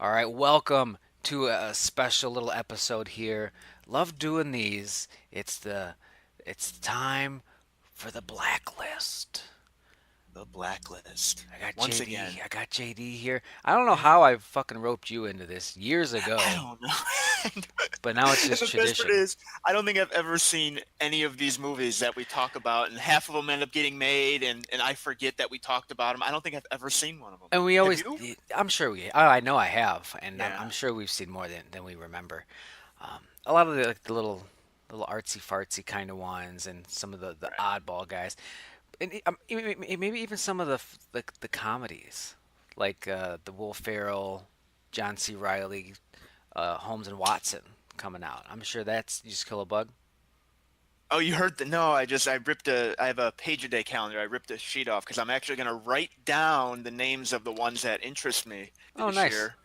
All right, welcome to a special little episode here. Love doing these. It's time for the blacklist. The Blacklist. I got Once JD. again, I got JD here. I don't know yeah, how I fucking roped you into this years I ago, don't know. but now it's And just the best part tradition. is, I don't think I've ever seen any of these movies that we talk about, and half of them end up getting made, and I forget that we talked about them. I don't think I've ever seen one of them. And we Have always, you? I'm sure I know I have, and I'm Yeah. sure we've seen more than we remember. A lot of the little artsy fartsy kind of ones, and some of the Right. oddball guys. And maybe even some of the comedies, like the Will Ferrell, John C. Riley, Holmes and Watson coming out. I'm sure that's You Just Kill a Bug. Oh, you heard the no, I have a page a day calendar. I ripped a sheet off because I'm actually gonna write down the names of the ones that interest me Oh, this nice. year.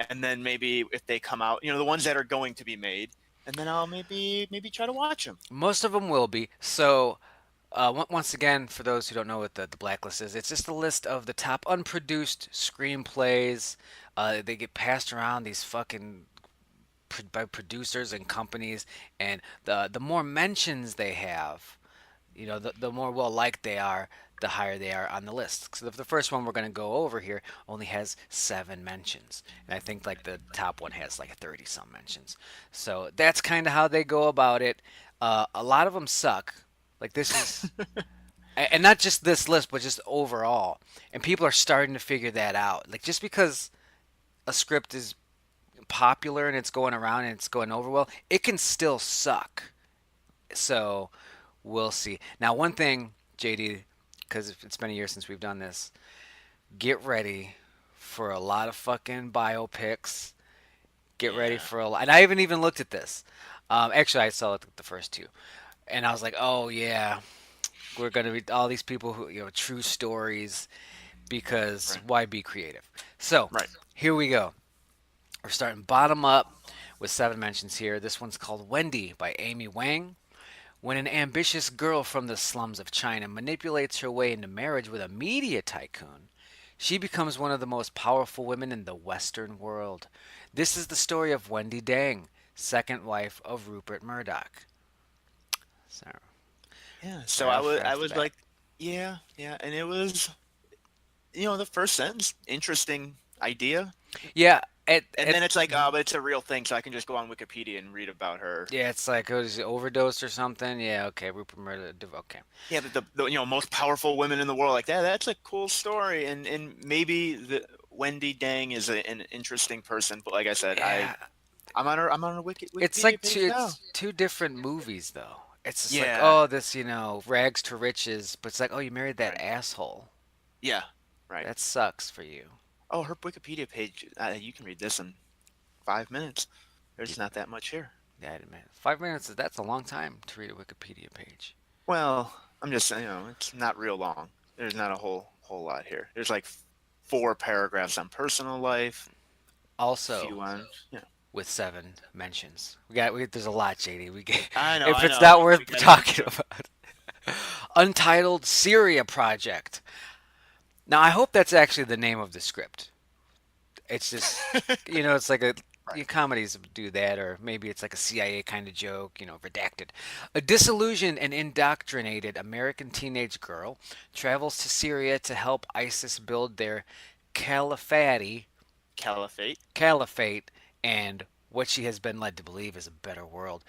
And then maybe if they come out, the ones that are going to be made, and then I'll maybe try to watch them. Most of them will be. So, once again, for those who don't know what the blacklist is, it's just a list of the top unproduced screenplays. They get passed around these fucking by producers and companies, and the more mentions they have, the more well liked they are, the higher they are on the list. So the first one we're going to go over here only has 7 mentions, and I think like the top one has like 30 some mentions. So that's kind of how they go about it. A lot of them suck. Like this is, and not just this list, but just overall. And people are starting to figure that out. Like just because a script is popular and it's going around and it's going over well, it can still suck. So we'll see. Now, one thing, JD, because it's been a year since we've done this, get ready for a lot of fucking biopics. Get ready Yeah. for a lot. And I haven't even looked at this. Actually, I saw the first two, and I was like, oh yeah, we're gonna be all these people who true stories because Right. why be creative? So Right. here we go. We're starting bottom up with 7 mentions here. This one's called Wendy by Amy Wang. When an ambitious girl from the slums of China manipulates her way into marriage with a media tycoon, she becomes one of the most powerful women in the Western world. This is the story of Wendy Dang, second wife of Rupert Murdoch. So, Yeah. So right off, right I off the was bat. like, yeah, yeah, and it was, the first sentence, interesting idea. Yeah, And then it's like, oh, but it's a real thing, so I can just go on Wikipedia and read about her. yeah, it's like, oh, is it overdose or something? Yeah, okay, Rupert Murdoch. Okay. Yeah, the most powerful women in the world, like that. That's a cool story, and maybe the Wendy Dang is an interesting person. But like I said, Yeah, I'm on a it's Wikipedia like page now. it's two different movies though. It's just like, Yeah, oh, this, rags to riches, but it's like, oh, you married that right. asshole. Yeah, right. That sucks for you. Oh, her Wikipedia page. You can read this in 5 minutes. You, There's not that much here. yeah, man. 5 minutes, that's a long time to read a Wikipedia page. Well, I'm just saying, it's not real long. There's not a whole lot here. There's like 4 paragraphs on personal life, a Also, few on, with 7 mentions, there's a lot, JD. We get if I it's know. not worth We gotta get talking through 'em. about. Untitled Syria Project. Now, I hope that's actually the name of the script. It's just, it's like Right. comedies do that, or maybe it's like a CIA kind of joke, redacted. A disillusioned and indoctrinated American teenage girl travels to Syria to help ISIS build their caliphate, Caliphate. caliphate, and what she has been led to believe is a better world.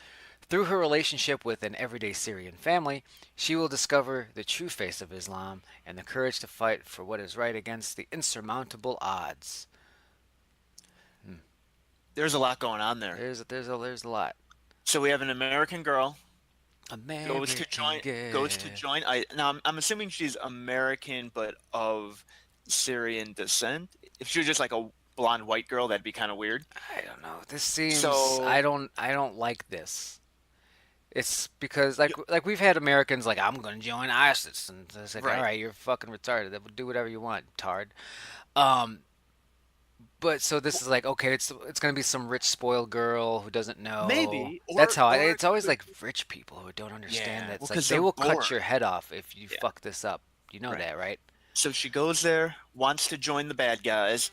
Through her relationship with an everyday Syrian family, she will discover the true face of Islam and the courage to fight for what is right against the insurmountable odds. Hmm. There's a lot going on there. There's a lot. So we have an American girl American goes to girl. join. I now I'm assuming she's American but of Syrian descent. If she was just like a blonde white girl, that'd be kind of weird. I don't know. This seems. So I don't like this. It's because you, like we've had Americans like I'm gonna join ISIS, and it's like, all right. right, you're fucking retarded. Do whatever you want, tard. Um, but so this is like, okay, it's gonna be some rich spoiled girl who doesn't know. Maybe, That's how or it it's always could like rich people who don't understand yeah, that well, it's like because they they're will cut bored. your head off if you Yeah, fuck this up. You know right. that, right? So she goes there, wants to join the bad guys,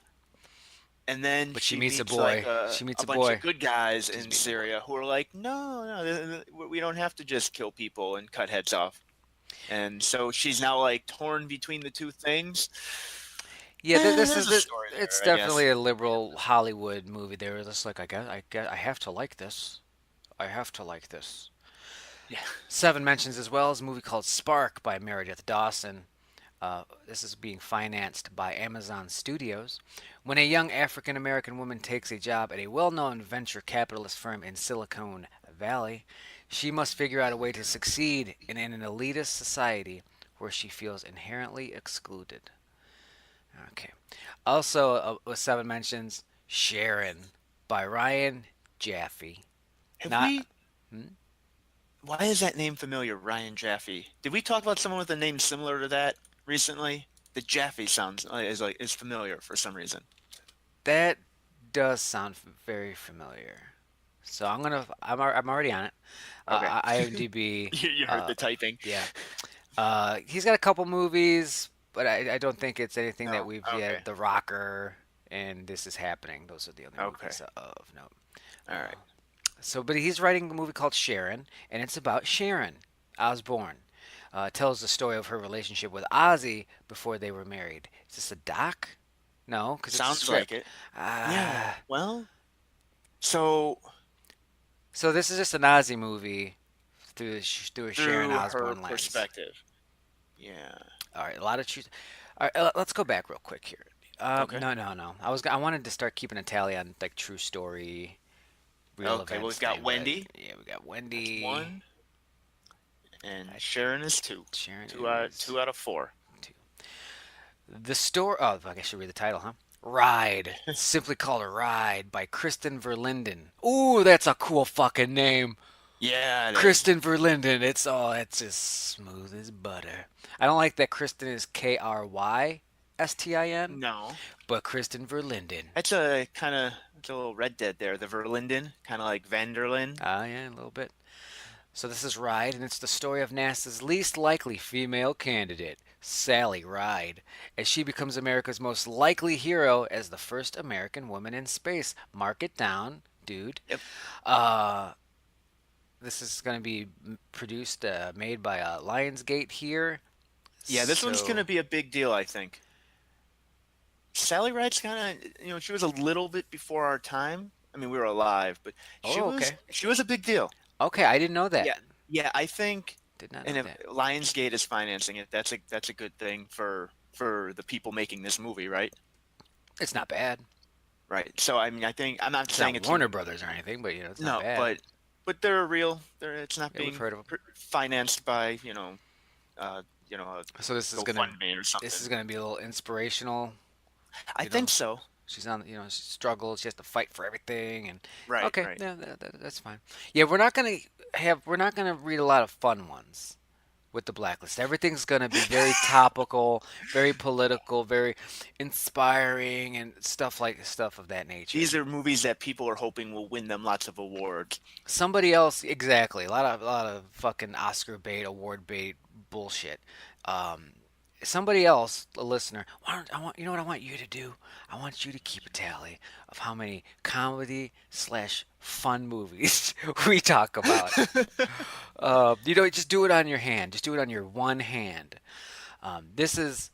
and then But she she meets a meets like boy. She meets a a bunch of boy. good guys She's in meeting a boy. Syria who are like, no, no, we don't have to just kill people and cut heads off. And so she's now like torn between the two things. Yeah, this There's is a the. story It's there, I guess. definitely a liberal Hollywood movie. They were just like, I have to like this. I have to like this. Yeah. Seven mentions as well as a movie called Spark by Meredith Dawson. This is being financed by Amazon Studios. When a young African American woman takes a job at a well known venture capitalist firm in Silicon Valley, she must figure out a way to succeed in an elitist society where she feels inherently excluded. Okay. Also, with seven mentions, Sharon by Ryan Jaffe. Have Not. we? Hmm? Why is that name familiar, Ryan Jaffe? Did we talk about someone with a name similar to that recently? The Jaffe sounds is familiar for some reason. That does sound very familiar. So I'm already on it. Okay. IMDb. You heard Uh, the typing. yeah. He's got a couple movies, but I don't think it's anything that No. we've Okay. yet. The Rocker and This Is Happening. Those are the other Okay. movies of note. All right. But he's writing a movie called Sharon, and it's about Sharon Osbourne. Tells the story of her relationship with Ozzy before they were married. Is this a doc? No, because it's a Sounds like script. it. Yeah. Ah. Well, so So this is just an Ozzy movie through a Sharon through her Osbourne lens. perspective. Yeah. All right, a lot of choose. All right, let's go back real quick here. Okay. No. I wanted to start keeping a tally on like true story, real Okay. Well, we've events got thing, but Wendy. yeah, we got That's Wendy. one, and I, Sharon is two. Sharon Two is out of four. two. The story. Oh, I guess I should read the title, huh? Ride, simply called Ride by Kristen Verlinden. Ooh, that's a cool fucking name. Yeah, it is. Kristen Verlinden. It's just smooth as butter. I don't like that Kristen is Krystin, No. but Kristen Verlinden. That's a kind of it's a little Red Dead there. The Verlinden, kind of like Vanderlyn. Ah, yeah, a little bit. So this is Ride, and it's the story of NASA's least likely female candidate, Sally Ride, as she becomes America's most likely hero as the first American woman in space. Mark it down, dude. Yep. Uh, this is going to be made by Lionsgate here. Yeah, this one's So, gonna be a big deal, I think. Sally Ride's kind of, she was a little bit before our time. I mean, we were alive, but oh, okay. she was a big deal. Okay, I didn't know that. Yeah. Yeah, I think, Did not and know if that. Lionsgate is financing it, that's a good thing for the people making this movie, right? It's not bad. Right. So I mean, I think I'm not It's saying not it's Warner Brothers or anything, but it's not no, bad. but they're real. It's not Yeah, we've being heard of them. financed by a So GoFundMe or this is something. gonna be a little inspirational. I You know, think so. she's on. She struggles. She has to fight for everything. And Right, okay, right. yeah, that's fine. Yeah, we're not gonna read a lot of fun ones with the blacklist. Everything's gonna be very topical, very political, very inspiring, and stuff of that nature. These are movies that people are hoping will win them lots of awards. Somebody else, exactly. A lot of fucking Oscar bait, award bait bullshit. Um, Somebody else, a listener, you know what I want you to do? I want you to keep a tally of how many comedy slash fun movies we talk about. Just do it on your hand. Just do it on your one hand. This is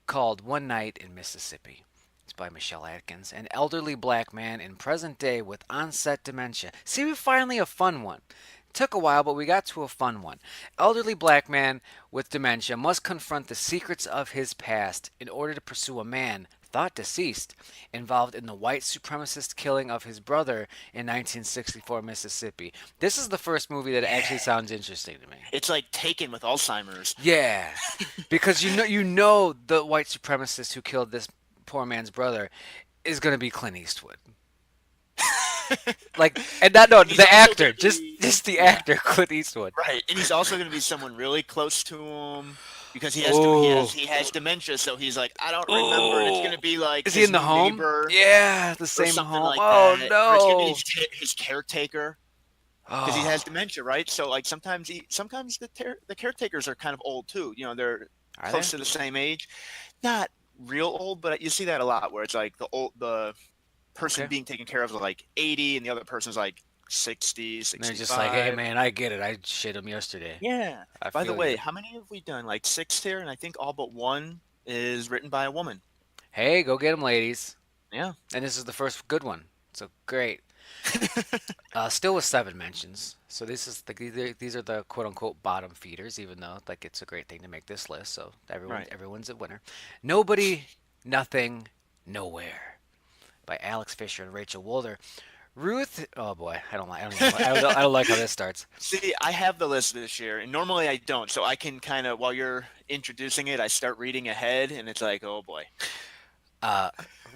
called One Night in Mississippi. It's by Michelle Atkins, an elderly black man in present day with onset dementia. See, we finally a fun one. Took a while, but we got to a fun one. Elderly black man with dementia must confront the secrets of his past in order to pursue a man, thought deceased, involved in the white supremacist killing of his brother in 1964 Mississippi. This is the first movie that actually Yeah. sounds interesting to me. It's like Taken with Alzheimer's. Yeah, because you know the white supremacist who killed this poor man's brother is gonna be Clint Eastwood. Like, and not no And he's the also actor, gonna just be just the yeah, actor Clint Eastwood. right. And he's also gonna be someone really close to him because Oh, he has dementia, so he's like, I don't remember, and it's oh, gonna be like is he his in the new home? neighbor Yeah, the or same something home. like Oh that, or it's gonna be no. his caretaker because he has Oh, dementia, right? So like sometimes the caretakers are kind of old too. They're are close they? to the same age, not real old, but you see that a lot where it's like the old the person Okay. being taken care of is like 80 and the other person's like 60, And they're just like, hey 65. man, I get it. I shit him yesterday. Yeah. I By the feel way, you. how many have we done? Like six here, and I think all but one is written by a woman. Hey, go get him, ladies. Yeah. And this is the first good one. So great. Still with 7 mentions. So this is these are the quote unquote bottom feeders, even though like it's a great thing to make this list. So Right. everyone's a winner. Nobody, nothing, nowhere by Alex Fisher and Rachel Wolder. Ruth, oh boy, I don't like how this starts. See, I have the list this year, and normally I don't, so I can kind of, while you're introducing it, I start reading ahead, and it's like, oh boy. Uh,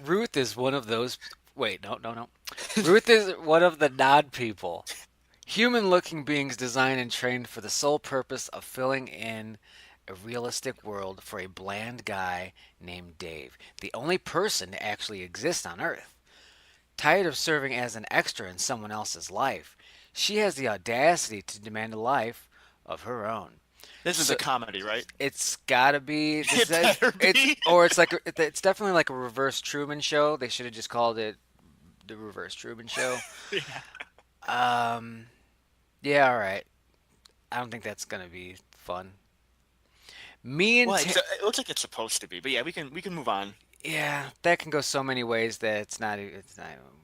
Ruth is one of those. Wait, no, no, no. Ruth is one of the nod people. Human looking beings designed and trained for the sole purpose of filling in a realistic world for a bland guy named Dave, the only person to actually exist on Earth. Tired of serving as an extra in someone else's life, she has the audacity to demand a life of her own. This is a So comedy, right? it's gotta be this. It better It's be. or it's like it's definitely like a reverse Truman Show. They should have just called it the reverse Truman Show. Yeah. Um, yeah, all right. I don't think that's gonna be fun. Me and Well, Ta- it looks like it's supposed to be, but yeah, we can move on. yeah, that can go so many ways that it's not even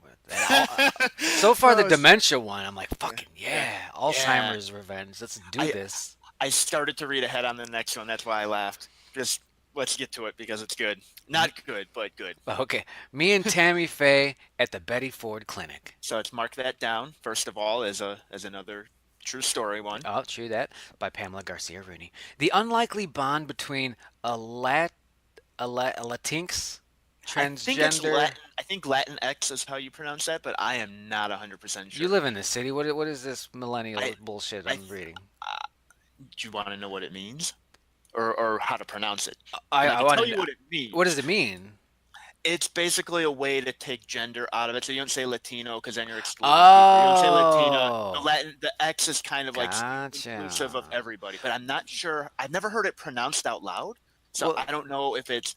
worth it. So far, the Oh, dementia one, I'm like, yeah, fucking yeah, yeah, yeah. Alzheimer's revenge. Let's do I this. I started to read ahead on the next one. That's why I laughed. Just let's get to it because it's good. Me, Not good, but good. okay, me and Tammy Faye at the Betty Ford Clinic. So let's mark that down first of all as another true story one. Oh, true that by Pamela Garcia Rooney. The unlikely bond between a a Latinx I think it's transgender. Latin. I think Latin X is how you pronounce that, but I am not 100% You sure. live in the city. What is this I millennial bullshit I I'm reading? Do you want to know what it means or how to pronounce it? And I I can want tell to you know. what it What does means. it mean? It's basically a way to take gender out of it. So you don't say Latino because then you're excluding people. You don't say Latina. The Oh, Latin, the X is kind of like inclusive of gotcha. everybody. But I'm not sure. I've never heard it pronounced out loud, so Well, I don't know if it's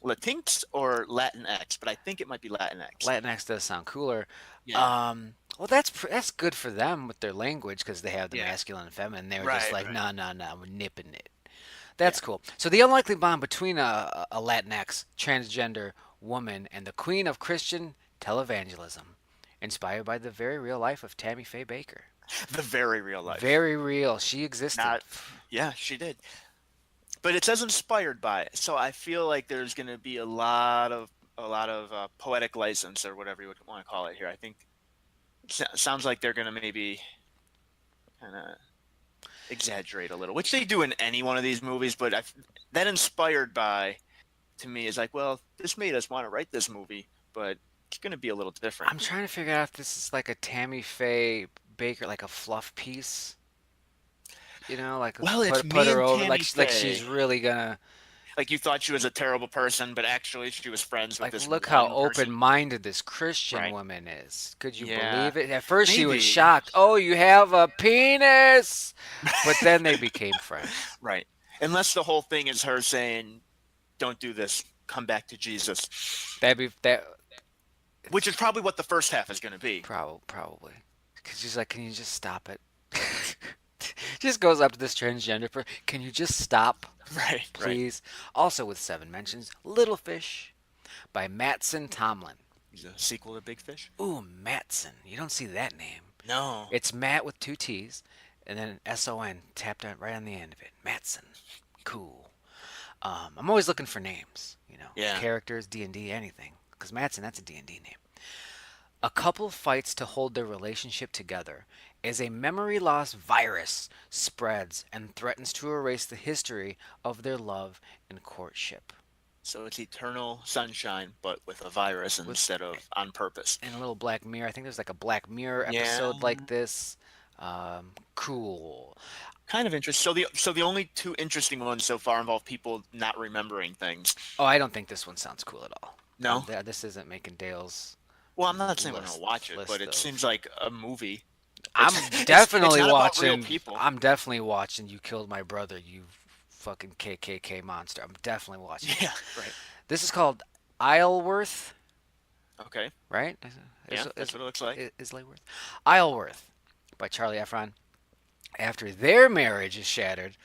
Latinx or Latin X. But I think it might be Latin X. Latinx does sound cooler. Yeah, Well, that's good for them with their language because they have the yeah, masculine and feminine. They're just right, like, right. no, no, no, we're nipping it. Yeah, That's cool. So the unlikely bond between a Latinx transgender woman and the queen of Christian televangelism, inspired by the very real life of Tammy Faye Baker. the very real life. Very real. She existed. Not, yeah, she did. But it says inspired by it, so I feel like there's going to be a lot of poetic license or whatever you would want to call it here. I think sounds like they're going to maybe kind of exaggerate a little, which they do in any one of these movies. But that inspired by to me is like, well, this made us want to write this movie, but it's going to be a little different. I'm trying to figure out if this is like a Tammy Faye Baker, like a fluff piece. You know, like Well, it's put me her and over, Tammy like she's Faye. really gonna Like you thought she was a terrible person, but actually she was friends with like this look how one person. open-minded this Christian Right. woman is. Could you Yeah. believe it? At first she was Maybe. shocked. Oh, you have a penis, but then they became friends. Right. Unless the whole thing is her saying, "Don't do this. Come back to Jesus," That which is probably what the first half is going to be. probably because she's like, can you just stop it? Just goes up to this transgender person. Can you just stop, Right. Right. please? Also with 7 mentions, Little Fish by Matson Tomlin. He's a sequel to Big Fish. Ooh, Matson. You don't see that name. No. It's Matt with 2 T's and then S-O-N tapped on right on the end of it. Matson. Cool. I'm always looking for names, Yeah. characters, D&D, anything. Because Matson, that's a D&D name. A couple fights to hold their relationship together as a memory loss virus spreads and threatens to erase the history of their love and courtship. So it's Eternal Sunshine, but with a virus With instead of on purpose. and a little Black Mirror. I think there's like a Black Mirror Yeah. episode like this. Cool. Kind of interesting. So the only two interesting ones so far involve people not remembering things. Oh, I don't think this one sounds cool at all. No. This isn't making Dale's Well, I'm not saying I'm gonna list watch it, but list it of. seems like a movie. It's I'm it's definitely not about real watching. people. I'm definitely watching. You killed my brother. You fucking KKK monster. I'm definitely watching Yeah. this. Right. This is called Isleworth Okay. right? Yeah, that's what it looks like. Is Isleworth? Isleworth by Charlie Efron. After their marriage is shattered,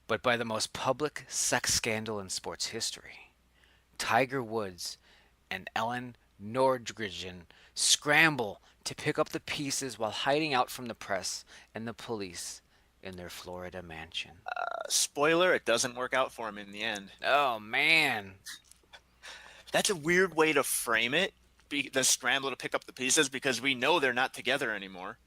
but by the most public sex scandal in sports history, Tiger Woods and Ellen Nordgren scramble to pick up the pieces while hiding out from the press and the police in their Florida mansion. Spoiler, it doesn't work out for him in the end. Oh man. That's a weird way to frame it, the scramble to pick up the pieces, because we know they're not together anymore.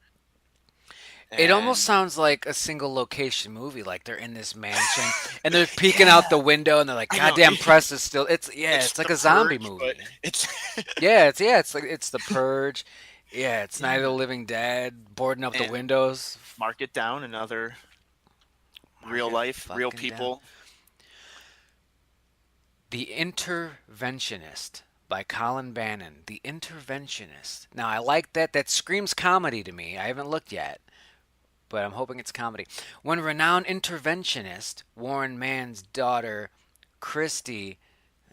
It almost And sounds like a single location movie. Like they're in this mansion and they're peeking out yeah, the window and they're like, I know. "Goddamn, press is still." It's yeah, It's it's like the a zombie purge, but movie. it's Yeah, it's like it's the Purge. Yeah, it's Night of the yeah. Living Dead, boarding up the And windows. mark it down, another Mark real it life, real fucking down. people. The Interventionist by Colin Bannon. The Interventionist. Now I like that. That screams comedy to me. I haven't looked yet, but I'm hoping it's comedy. When renowned interventionist Warren Mann's daughter, Christy,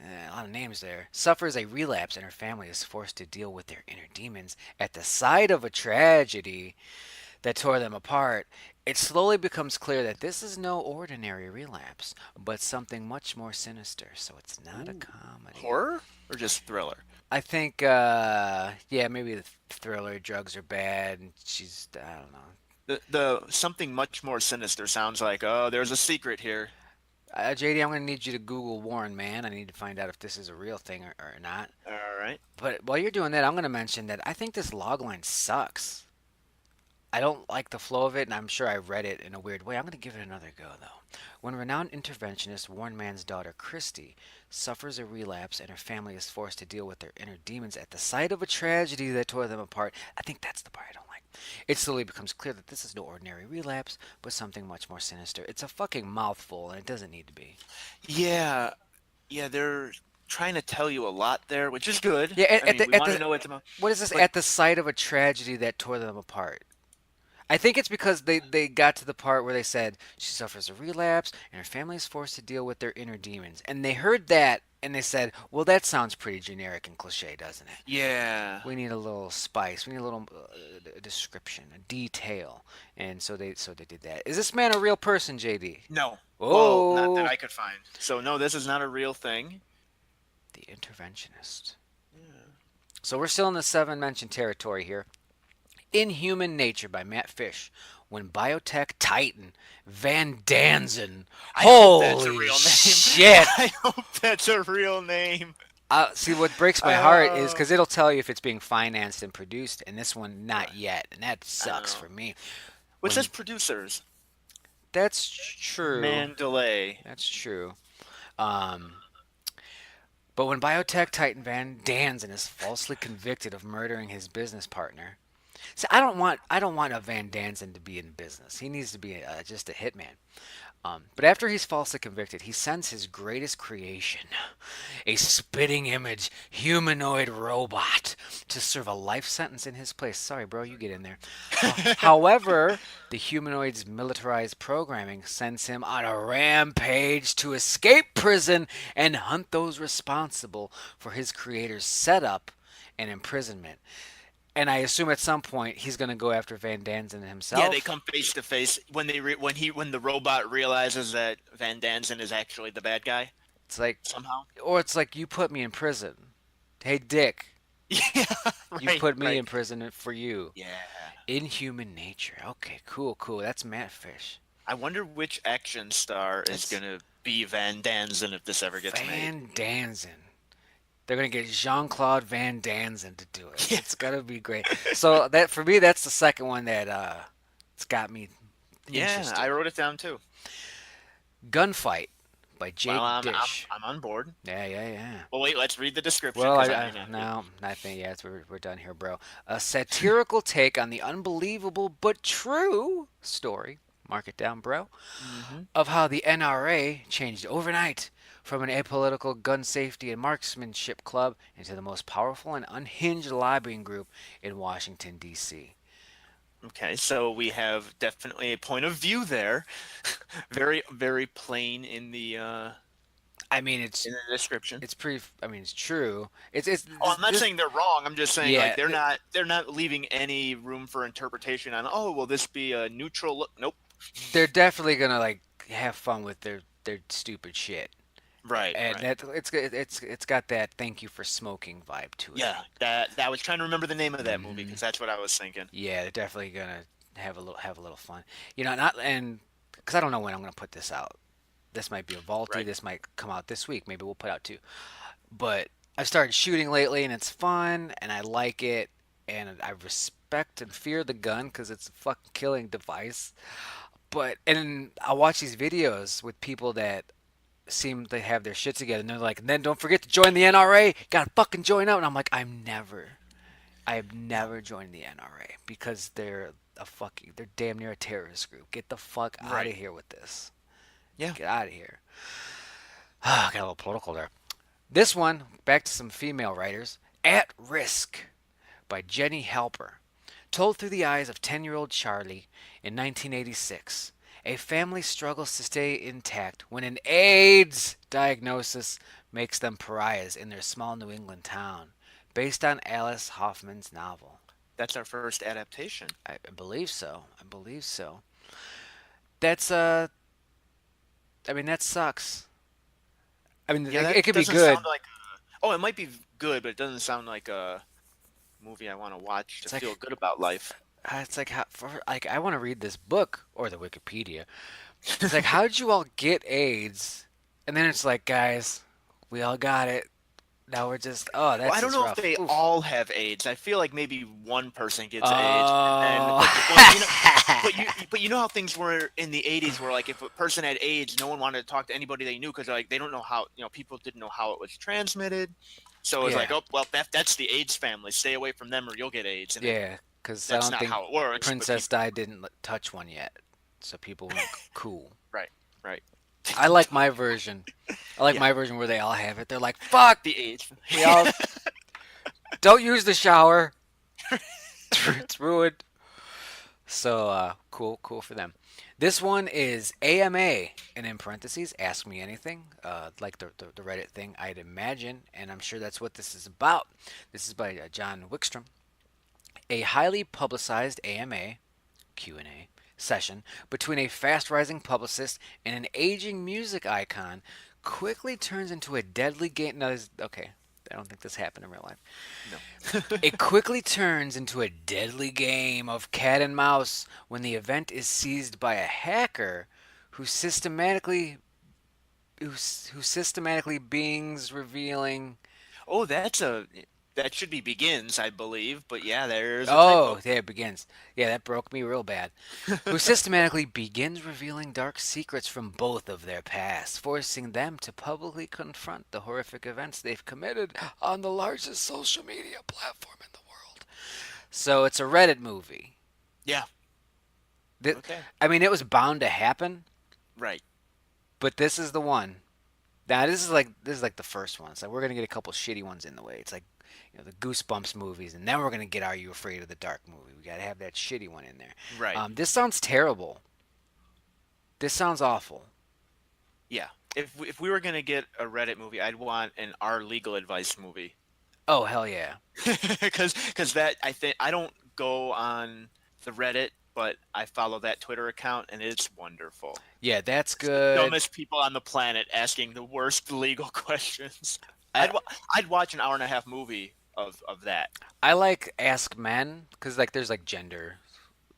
a lot of names there, suffers a relapse and her family is forced to deal with their inner demons at the site of a tragedy that tore them apart, it slowly becomes clear that this is no ordinary relapse, but something much more sinister. So it's not a Ooh, comedy. horror or just thriller? I think, yeah, maybe the thriller, drugs are bad, and she's, I don't know. The something much more sinister sounds like, oh, there's a secret here. JD, I'm going to need you to Google Warren Man. I need to find out if this is a real thing or not. All right. But while you're doing that, I'm going to mention that I think this logline sucks. I don't like the flow of it, and I'm sure I read it in a weird way. I'm going to give it another go, though. When renowned interventionist Warren Mann's daughter, Christy, suffers a relapse and her family is forced to deal with their inner demons at the site of a tragedy that tore them apart, I think that's the part I don't like. It slowly becomes clear that this is no ordinary relapse, but something much more sinister. It's a fucking mouthful, and it doesn't need to be. Yeah, yeah, they're trying to tell you a lot there, which is good. Yeah, I mean, we at want to the know what's about, what is this? but At the site of a tragedy that tore them apart. I think it's because they got to the part where they said she suffers a relapse and her family is forced to deal with their inner demons. And they heard that and they said, well, that sounds pretty generic and cliche, doesn't it? yeah, We need a little spice. We need a little description, a detail. And so they did that. Is this man a real person, JD? no. Well, not that Oh, I could find. So no, this is not a real thing. the interventionist. Yeah. So we're still in the seven mentioned territory here. Inhuman Nature by Matt Fish. When biotech titan Van Danzen. I hope that's a Holy real name. shit! I hope that's a real name. See, what breaks my heart is Oh, because it'll tell you if it's being financed and produced, and this one uh, not yet, and that I don't sucks know. for me. What says When producers? that's true, Mandalay. that's true. Um, but when biotech titan Van Danzen is falsely convicted of murdering his business partner, see, I don't want a Van Danzen to be in business. He needs to be just a hitman. But after he's falsely convicted, he sends his greatest creation, a spitting image humanoid robot, to serve a life sentence in his place. Sorry, bro, you get in there. However, the humanoid's militarized programming sends him on a rampage to escape prison and hunt those responsible for his creator's setup and imprisonment. And I assume at some point he's going to go after Van Danzen Yeah, they himself. come face to face when when the robot realizes that Van Danzen is actually the bad guy It's like, somehow. or it's like, you put me in prison. Hey, Dick, Yeah, you've right, put me right. in prison for you. Yeah. Inhuman Nature. Okay, cool, cool. That's Matt Fish. I wonder which action star is That's gonna be Van Danzen if this ever gets made. Van Danzen. They're gonna get Jean Claude Van Danzen to do it. Yeah. It's gonna be great. So that for me, that's the second one that it's got me Yeah, I interested. wrote it down too. Gunfight by Well, Jake Dish. I'm on board. Yeah, yeah, yeah. Well, wait, let's read the description Well, because I mean, no, I think yeah, we're done here, bro. A satirical take on the unbelievable but true story. Mark it down, bro. hmm Of how the NRA changed overnight from an apolitical gun safety and marksmanship club into the most powerful and unhinged lobbying group in Washington D.C. Okay, so we have definitely a point of view there. Very, very plain in the I mean, it's in the description. it's pretty. I mean, it's true. It's Oh, I'm not this. saying they're wrong. I'm just saying like Yeah, they're not leaving any room for interpretation on. Oh, will this be a neutral look? Nope. they're definitely gonna like have fun with their stupid shit, Right, and right. it's got that thank you for smoking vibe to it. Yeah, that I was trying to remember the name of that movie Hmm. because that's what I was thinking. Yeah, they're definitely gonna have a little fun. Not and because I don't know when I'm gonna put this out. This might be a vaulty. Right. This might come out this week. Maybe we'll put out two. But I've started shooting lately, and it's fun, and I like it, and I respect and fear the gun because it's a fucking killing device. But and I watch these videos with people that seem to have their shit together, and they're like, and then don't forget to join the NRA. Gotta fucking join up. And I'm like, I've No. never joined the NRA because they're damn near a terrorist group. Get the fuck out Right. of here with this. Yeah. Get out of here. Got a little political there. This one, back to some female writers. At Risk by Jenny Halper. Told through the eyes of 10-year-old Charlie in 1986. A family struggles to stay intact when an AIDS diagnosis makes them pariahs in their small New England town. Based on Alice Hoffman's novel. That's our first adaptation. I believe so. I believe so. That's I mean that sucks. I mean Yeah, it that could be doesn't sound good. like. Oh, it might be good, but it doesn't sound like a movie I want to watch to It's like feel good about life. it's like like I want to read this book or the Wikipedia. It's like how did you all get AIDS? And then it's like guys, we all got it. Now we're just Well, I that's don't just know if rough. they Oof. all have AIDS. I feel like maybe one person gets AIDS, and then Oh. but you know how things were in the '80s, where like if a person had AIDS, no one wanted to talk to anybody they knew because like they don't know how people didn't know how it was transmitted. So it's like, Yeah. oh well, that's the AIDS family. Stay away from them or you'll get AIDS, and Yeah, cuz I that's don't not think how it works. But Princess people, Di didn't touch one yet. So people went cool. right, right, I like my version. I like yeah, my version where they all have it. They're like, "Fuck, the AIDS. we all don't use the shower. It's ruined." So cool for them. This one is AMA, and in parentheses, ask me anything, like the Reddit thing, I'd imagine, and I'm sure that's what this is about. This is by John Wickstrom. A highly publicized AMA Q&A session between a fast-rising publicist and an aging music icon quickly turns into a deadly game. No, okay, I don't think this happened in real life. No. It quickly turns into a deadly game of cat and mouse when the event is seized by a hacker who systematically who systematically beings revealing. Oh, that should be begins, I believe. But yeah, there's a Oh, typo. there it begins. Yeah, that broke me real bad. Who systematically begins revealing dark secrets from both of their pasts, forcing them to publicly confront the horrific events they've committed on the largest social media platform in the world. So it's a Reddit movie. Yeah. Th- Okay. I mean, it was bound to happen, Right. but this is the one. Now this is like the first one. So we're gonna get a couple shitty ones in the way. It's like the Goosebumps movies, and then we're gonna get Are You Afraid of the Dark movie. We gotta have that shitty one in there. Right. This sounds terrible. This sounds awful. Yeah. If we were gonna get a Reddit movie, I'd want an our legal advice movie. Oh hell yeah. Because that I think I don't go on the Reddit, but I follow that Twitter account and it's wonderful. Yeah, that's It's the good. dumbest people on the planet asking the worst legal questions. I I'd watch an hour and a half movie of that. I like Ask Men because like there's like gender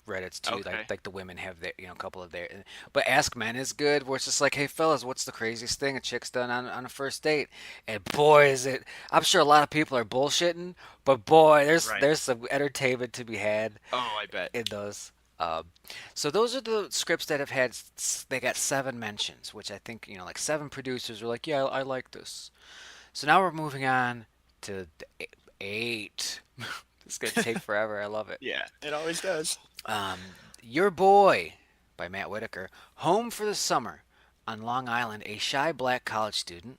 Reddits too. Okay. Like the women have their a couple of their. But Ask Men is good where it's just like, hey fellas, what's the craziest thing a chick's done on a first date? And boy is it. I'm sure a lot of people are bullshitting, but boy, Right. there's some entertainment to be had Oh, I bet. in those. So those are the scripts that have had they got 7 mentions, which I think like 7 producers were like, yeah, I like this. So now we're moving on to the 8. It's gonna take forever. I love it. Yeah, it always does. Your Boy by Matt Whitaker. Home for the summer on Long Island, a shy black college student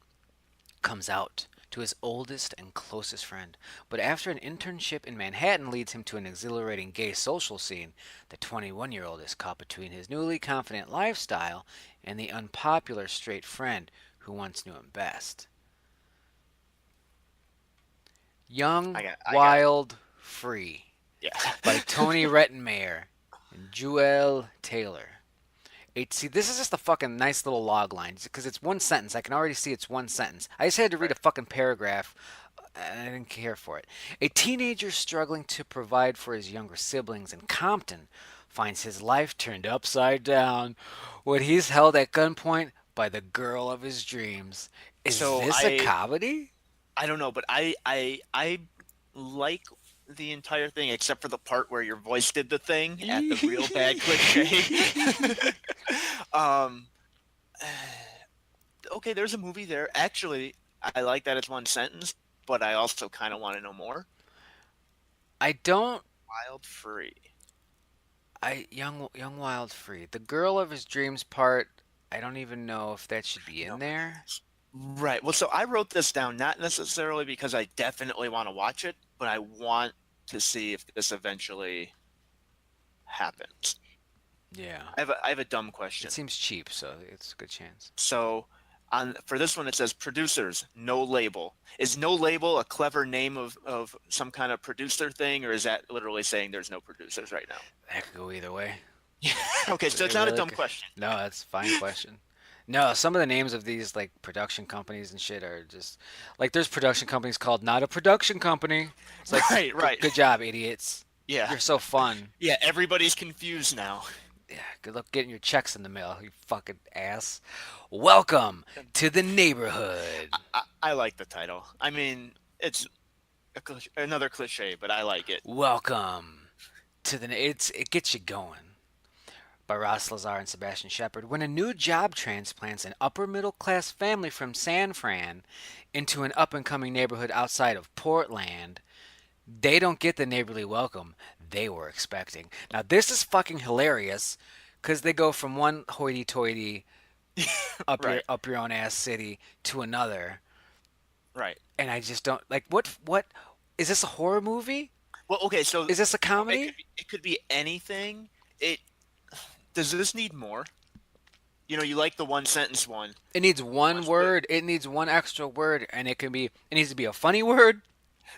comes out to his oldest and closest friend. But after an internship in Manhattan leads him to an exhilarating gay social scene, the 21-year-old is caught between his newly confident lifestyle and the unpopular straight friend who once knew him best. Young, I got it. Wild, Free Yeah. by Tony Rettenmeier and Jewel Taylor. See, this is just a fucking nice little log line because it's one sentence. I can already see it's one sentence. I just had to read a Right. fucking paragraph and I didn't care for it. A teenager struggling to provide for his younger siblings in Compton finds his life turned upside down when he's held at gunpoint by the girl of his dreams. Is So this a comedy? I don't know, but I like the entire thing except for the part where your voice did the thing at the real bad cliche. um okay, there's a movie there. Actually, I like that it's one sentence, but I also kind of want to know more. I don't. Wild Free. Young Wild Free. The girl of his dreams part. I don't even know if that should be in No. there. Right. Well, so I wrote this down not necessarily because I definitely want to watch it, but I want to see if this eventually happens. Yeah. I have a dumb It question. seems cheap, so it's a good chance. So on for this one it says producers, no label. Is no label a clever name of some kind of producer thing, or is that literally saying there's no producers right now? That could go either way. Okay, so it's It not a really dumb could. question. No, that's a fine question. No, some of the names of these like production companies and shit are just like there's production companies called not a production company. It's like Right, right. good job, idiots. Yeah. You're so fun. Yeah, everybody's confused now. Yeah, good luck getting your checks in the mail, you fucking ass. Welcome to the neighborhood. I like the title. I mean, it's another cliche, but I like it. Welcome to the. It gets you going. By Ross Lazar and Sebastian Shepard. When a new job transplants an upper middle class family from San Fran into an up and coming neighborhood outside of Portland, they don't get the neighborly welcome they were expecting. Now, this is fucking hilarious because they go from one hoity toity Right, up your own ass city to another, right. and I just don't like what is this a horror movie? Well, okay, so Is this a comedy? it could be anything. It does this need more? You know, you like the one sentence one. It needs How one much would word. It needs one extra word, and it needs to be a funny word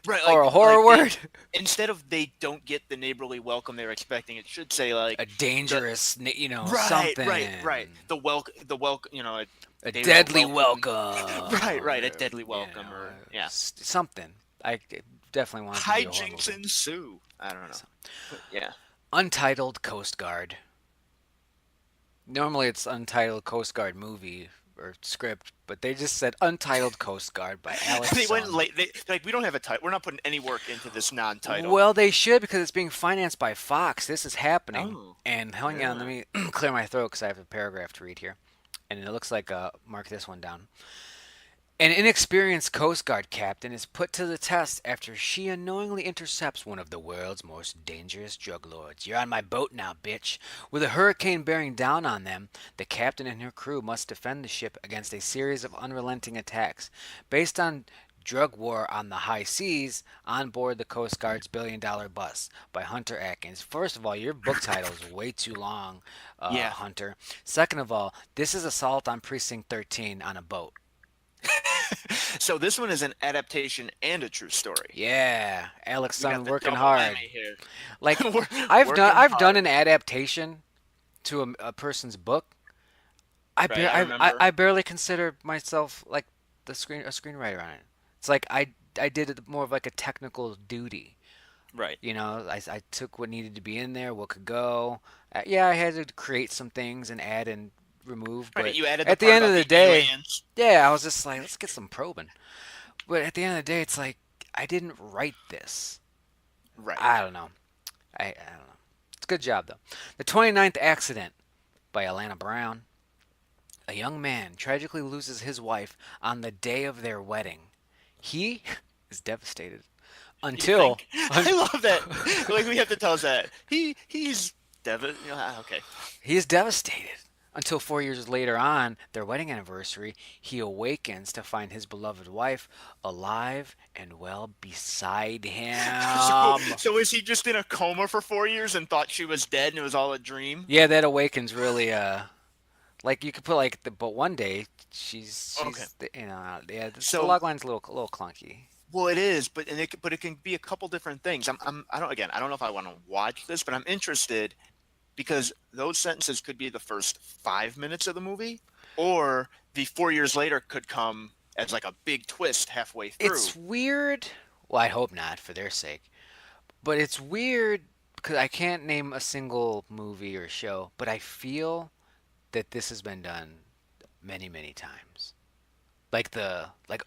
right or a like horror they word, instead of they don't get the neighborly welcome they're expecting, it should say like a the dangerous, right, something, right, right. The welcome, you know, a they don't deadly welcome. welcome, Right, right, a deadly you welcome, know, or yeah, something. I definitely want it to be a horror hijinks movie. ensue. I don't know, but yeah. Untitled Coast Guard. Normally it's Untitled Coast Guard movie or script, but they just said Untitled Coast Guard by Alex They went Sung. late. Like, we don't have a title. We're not putting any work into this non-title. Well, they should because it's being financed by Fox. This is happening. Oh, And hang on, let yeah. me clear my throat because I have a paragraph to read here. And it looks like, mark this one down. An inexperienced Coast Guard captain is put to the test after she unknowingly intercepts one of the world's most dangerous drug lords. You're on my boat now, bitch. With a hurricane bearing down on them, the captain and her crew must defend the ship against a series of unrelenting attacks. Based on Drug War on the High Seas, on board the Coast Guard's billion-dollar bus by Hunter Atkins. First of all, your book title is way too long, Yeah. Hunter. Second of all, this is Assault on Precinct 13 on a boat. So this one is an adaptation and a true story. Yeah, Alex We got Son the working double hard. whammy here. Like We're working I've done hard. an adaptation to a person's book. Right, I remember. I barely consider myself like a screenwriter on it. It's like I did it more of like a technical duty. Right. You know, I took what needed to be in there, what could go. Yeah, I had to create some things and add and remove, Right. but You added the at the part end of about the the day, aliens. yeah, I was just like, let's get some probing. But at the end of the day, it's like I didn't write this. Right. I don't know. I don't know. It's a good job though. The 29th Accident by Alana Brown. A young man tragically loses his wife on the day of their wedding. He is devastated You until think? I love that. Like we have to tell us that he's Devin. Okay. he is devastated until 4 years later on their wedding anniversary, he awakens to find his beloved wife alive and well beside So him. so is he just in a coma for 4 years and thought she was dead and it was all a dream? Yeah, that awakens really Like you could put like the but one day Okay. yeah, the So, log line's a little clunky. well, it is, but it can be a couple different things. I don't again. I don't know if I want to watch this, but I'm interested because those sentences could be the first 5 minutes of the movie, or the 4 years later could come as like a big twist halfway through. It's weird. Well, I hope not for their sake. But it's weird because I can't name a single movie or show, but I feel that this has been done many, many times. Like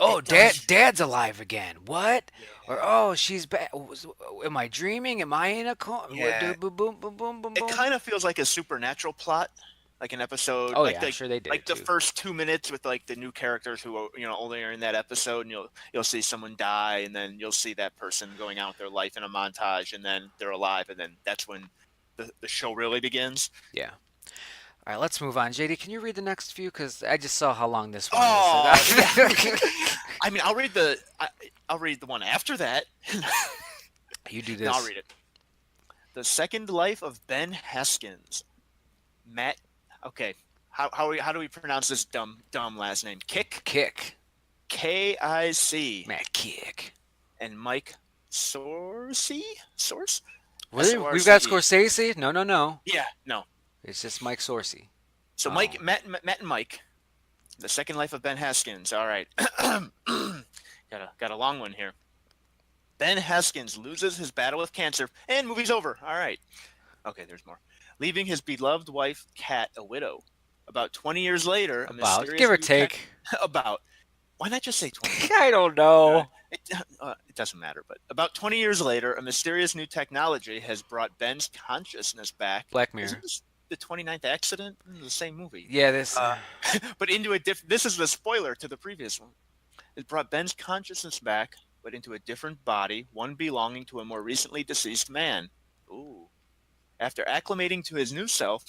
oh It does. dad's alive again. What? Or Yeah. oh she's back. Am I dreaming? Am I in a coma? Yeah. Boom boom boom boom boom It boom. kind of feels like a supernatural plot, like an episode, Oh like yeah, I'm sure they did it the too. first 2 minutes with like the new characters who only are in that episode, and you'll see someone die, and then you'll see that person going out with their life in a montage, and then they're alive, and then that's when the show really begins. Yeah. All right, let's move on. JD, can you read the next few? Because I just saw how long this one is. Oh yeah. I mean, I'll read the one after that. You do No, I'll this. read it. The Second Life of Ben Haskins. Matt. Okay. How do we pronounce this dumb last name? Kick. Kick. Kic. Matt Kick. And Mike Sourcey? Source? S Really? O R We've C got E. Scorsese? No, no, no. Yeah, no. It's just Mike Sorsey. So Oh. Matt and Mike. The Second Life of Ben Haskins. All right. Got a long one here. Ben Haskins loses his battle with cancer, and movie's over. All right. Okay, there's more. Leaving his beloved wife, Kat, a widow. About 20 years later, a About. Give mysterious or new tech. take. About. Why not just say 20? I don't know. It doesn't matter, but about 20 years later, a mysterious new technology has brought Ben's consciousness back. Black Isn't Mirror. this the 29th accident? The same movie. Yeah, this. Uh, but into a different. This is the spoiler to the previous one. It brought Ben's consciousness back, but into a different body, one belonging to a more recently deceased man. Ooh. After acclimating to his new self,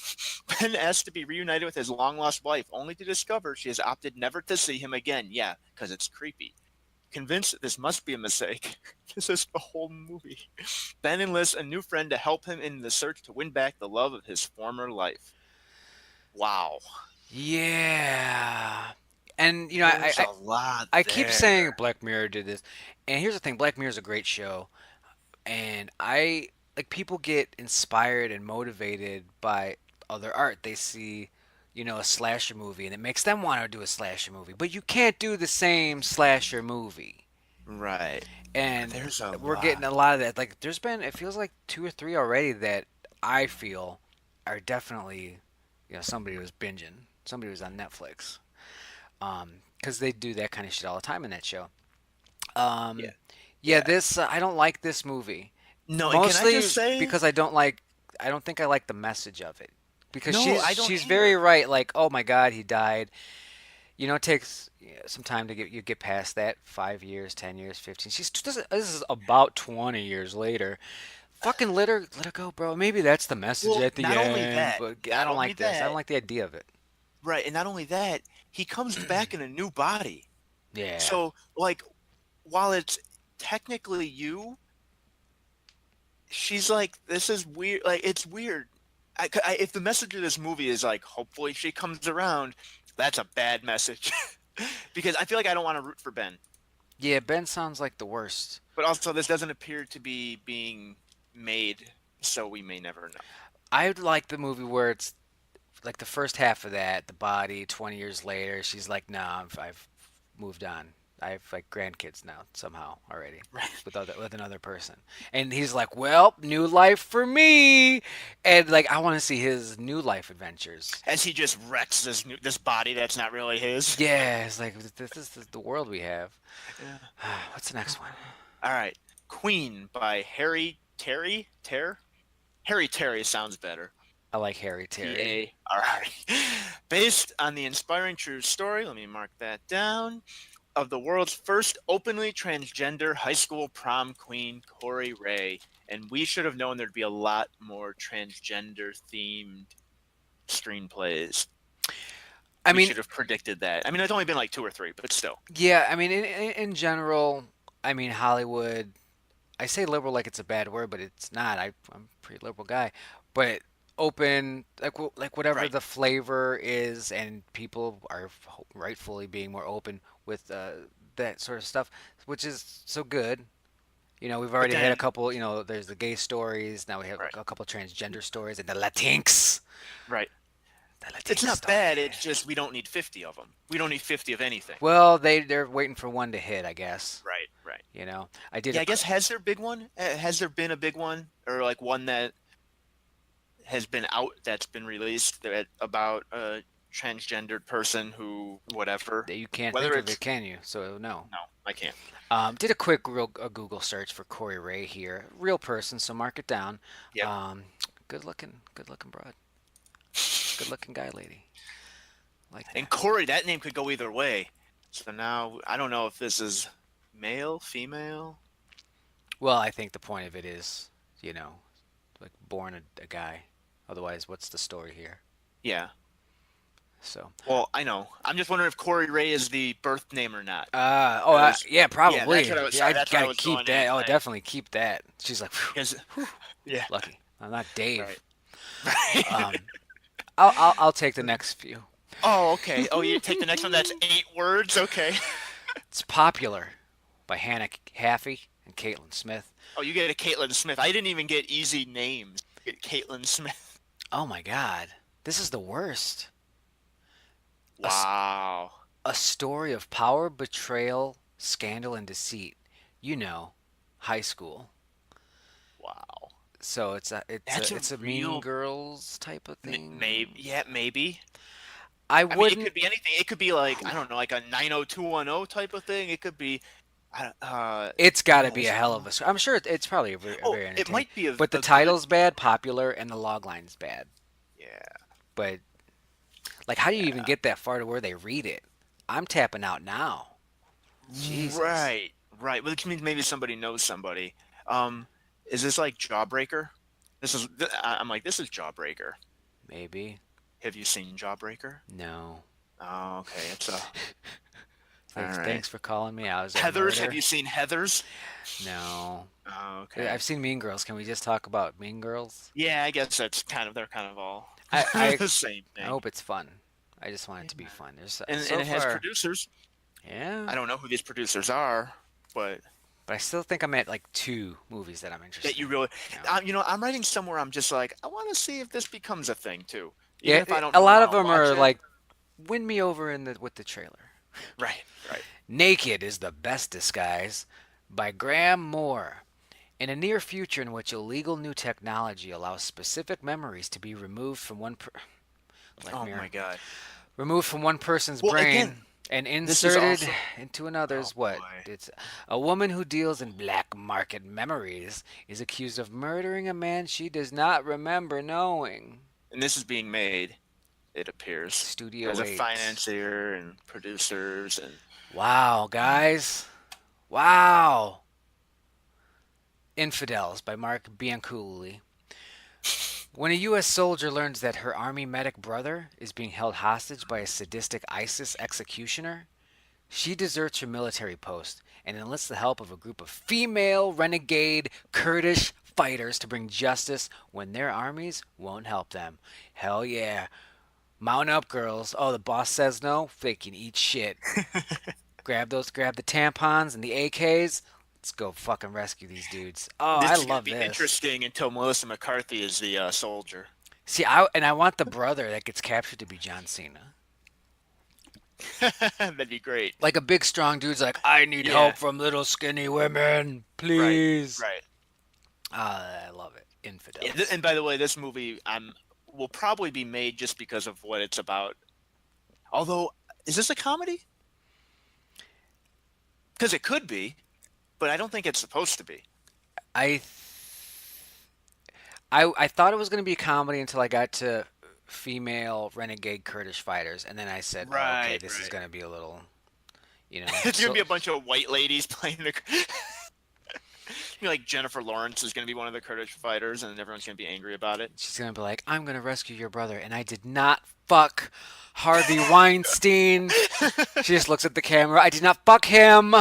Ben asks to be reunited with his long lost wife, only to discover she has opted never to see him again. Yeah, because it's creepy. Convinced that this must be a mistake, this is the whole movie. Ben enlists a new friend to help him in the search to win back the love of his former life. Wow. Yeah. And There's a lot I keep saying there. Black Mirror did this, and here's the thing: Black Mirror is a great show, and I like people get inspired and motivated by other art. They see, a slasher movie, and it makes them want to do a slasher movie. But you can't do the same slasher movie. Right. And There's a we're getting lot. a lot of that. Like, there's been, it feels like two or three already that I feel are definitely, somebody was binging. Somebody was on Netflix. Because they do that kind of shit all the time in that show. Yeah. Um, yeah, Yeah. this I don't like this movie. No, and can I just Mostly say, because I don't think I like the message of it. Because no, she's I don't she's very either. right. Like, oh my God, he died. It takes some time to get past that. 5 years, 10 years, 15. This is about 20 years later. Fucking let her go, bro. Maybe that's the message Well, at the end. But I not don't only like this. I don't that, like the idea of it. right, and not only that, he comes back in a new body. Yeah. So, like, while it's technically you, she's like, this is weird. Like, it's weird. If the message of this movie is like, hopefully she comes around, that's a bad message. Because I feel like I don't want to root for Ben. Yeah, Ben sounds like the worst. But also, this doesn't appear to be being made, so we may never know. I'd like the movie where it's like the first half of that, the body, 20 years later, she's like, nah, I've moved on. I have like grandkids now somehow already Right. with another person. And he's like, well, new life for me. And like, I want to see his new life adventures. As he just wrecks this body that's not really his. Yeah, it's like, this is the world we have. Yeah. What's the next one? All right. Queen by Harry Terry. Harry Terry sounds better. I like Harry Terry. Terry. Based on the inspiring true story, let me mark that down, of the world's first openly transgender high school prom queen, Corey Ray. And we should have known there'd be a lot more transgender themed screenplays. I We mean, should have predicted that. I mean, it's only been like two or three, but still. yeah, I mean, in general, I mean, Hollywood, I say liberal like it's a bad word, but it's not. I'm a pretty liberal guy. But open, like whatever Right. the flavor is, and people are rightfully being more open with that sort of stuff, which is so good. We've But already had a then, couple. There's the gay stories. Now we have right, a couple transgender stories, and the Latinx, right. the It's Latinx not story. bad. It's just we don't need 50 of them. We don't need 50 of anything. Well, they're waiting for one to hit, I guess. Right, right. I did Yeah, a I guess has there big one? Has there been a big one or like one that has been out that's been released that about a transgendered person who whatever, that you can't whether think of it's it, can you? So no. no, I can't. Did a quick Google search for Corey Ray here, real person. So mark it down. Yep. Good looking broad, good looking guy, lady, like And that. Corey, that name could go either way. So now I don't know if this is male, female. Well, I think the point of it is, you know, like born a guy. Otherwise, what's the story here? Yeah. So, Well, I know. I'm just wondering if Corey Ray is the birth name or not. Because yeah, yeah, that's probably. what I was. Yeah, Sorry, I that's what I gotta was keep going in. that. Oh, Like, definitely keep that. She's like, phew, because whew, yeah, lucky. I'm not Dave. right, right. Um, I'll take the next few. Oh, okay. Oh, you take the next one. That's 8 words. Okay. It's Popular by Hannah Haffey and Caitlin Smith. Oh, you get a Caitlin Smith. I didn't even get easy names. You get Caitlin Smith. Oh my God, this is the worst. A, Wow. a story of power, betrayal, scandal, and deceit. You know, high school. Wow. So it's That's a a it's a Mean real Girls type of maybe. thing. Yeah, maybe. I I mean, it wouldn't. could be anything. It could be like I don't know, like a 90210 type of thing. It could be. It's got to Yeah. be a hell of I'm sure it's probably Oh, very it entertaining. might be But the a good. title's bad, popular, and the log line's bad. Yeah. But like, how do you even Yeah. get that far to where they read it? I'm tapping out now. Jesus, Right. Right. Which means maybe somebody knows somebody. Um, is this like Jawbreaker? I'm like, this is Jawbreaker. maybe. Have you seen Jawbreaker? No. Oh, okay. It's a. All right. Thanks for calling me out. Is that Heathers. Have murder? you seen Heathers? No. Oh, okay. I've seen Mean Girls. Can we just talk about Mean Girls? Yeah, I guess that's kind of they're kind of all I I, the same I thing. hope it's fun. I just want it Yeah. to be fun. There's And so it has far, producers. yeah. I don't know who these producers are, but But I still think I'm at like two movies that I'm that interested you in. really, You know? I'm writing somewhere. I'm just like, I want to see if this becomes a thing too. Even Yeah, if I don't a know them, lot of I'll them watch are it. like win me over in the with the trailer. Right, right. Naked is the best disguise by Graham Moore. In a near future in which illegal new technology allows specific memories to be Black Oh Mirror, my God. removed from one person's Well, brain again, and this is inserted also. into Oh another's. What? boy. It's a woman who deals in black market memories is accused of murdering a man she does not remember knowing. And this is being made, it appears, as Studio a 8. financier and producers and Wow, guys. Wow. Infidels by Mark Bianculli. When a U.S. soldier learns that her army medic brother is being held hostage by a sadistic ISIS executioner, she deserts her military post and enlists the help of a group of female renegade Kurdish fighters to bring justice when their armies won't help them. Hell yeah. Mount up, girls. Oh, the boss says no? They can eat shit. Grab the tampons and the AKs. Let's go fucking rescue these dudes. Oh, I this is going to love be this. interesting until Melissa McCarthy is the soldier. See, I want the brother that gets captured to be John Cena. That'd be great. Like a big strong dude's like, I need Yeah, help from little skinny women, right, please. right. I love it. Yeah, Infidels. and by the way, this movie will probably be made just because of what it's about. Although, is this a comedy? Because it could be, but I don't think it's supposed to be. I I thought it was going to be a comedy until I got to female renegade Kurdish fighters, and then I said, "Oh, okay, Right, this is right. going to be a little, It's gonna so be a bunch of white ladies playing the. Like Jennifer Lawrence is gonna be one of the Kurdish fighters, and everyone's gonna be angry about it. she's going to be like, I'm going to rescue your brother, and I did not fuck Harvey Weinstein." She just looks at the camera. I did not fuck him.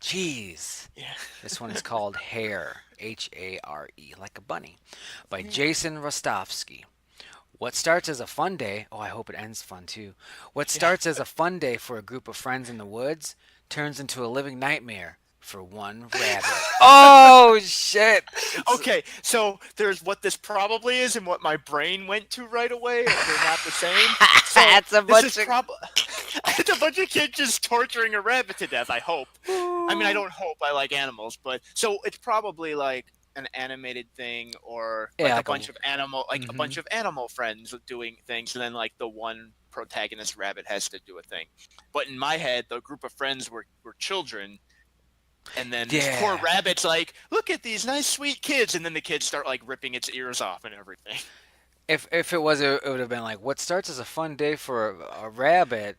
Jeez. Yeah. This one is called Hair. Hare, like a bunny, by Yeah. Jason Rostovsky. What starts as a fun day, oh, I hope it ends fun too. What Yeah. starts as a fun day for a group of friends in the woods turns into a living nightmare for one rabbit. Oh, shit. It's. Okay, so there's what this probably is and what my brain went to right away. They're not the same. So That's a this is bunch of. prob it's a bunch of kids just torturing a rabbit to death, I hope. I mean, I Ooh. don't hope, I like animals, but so it's probably like an animated thing or Yeah, like a like a. bunch of animal like a Mm-hmm. bunch of animal friends doing things and then like the one protagonist rabbit has to do a thing. But in my head, the group of friends were children and then this poor Yeah. rabbit's like, "Look at these nice, sweet kids," and then the kids start like ripping its ears off and everything. If it was, it would have been like what starts as a fun day for a rabbit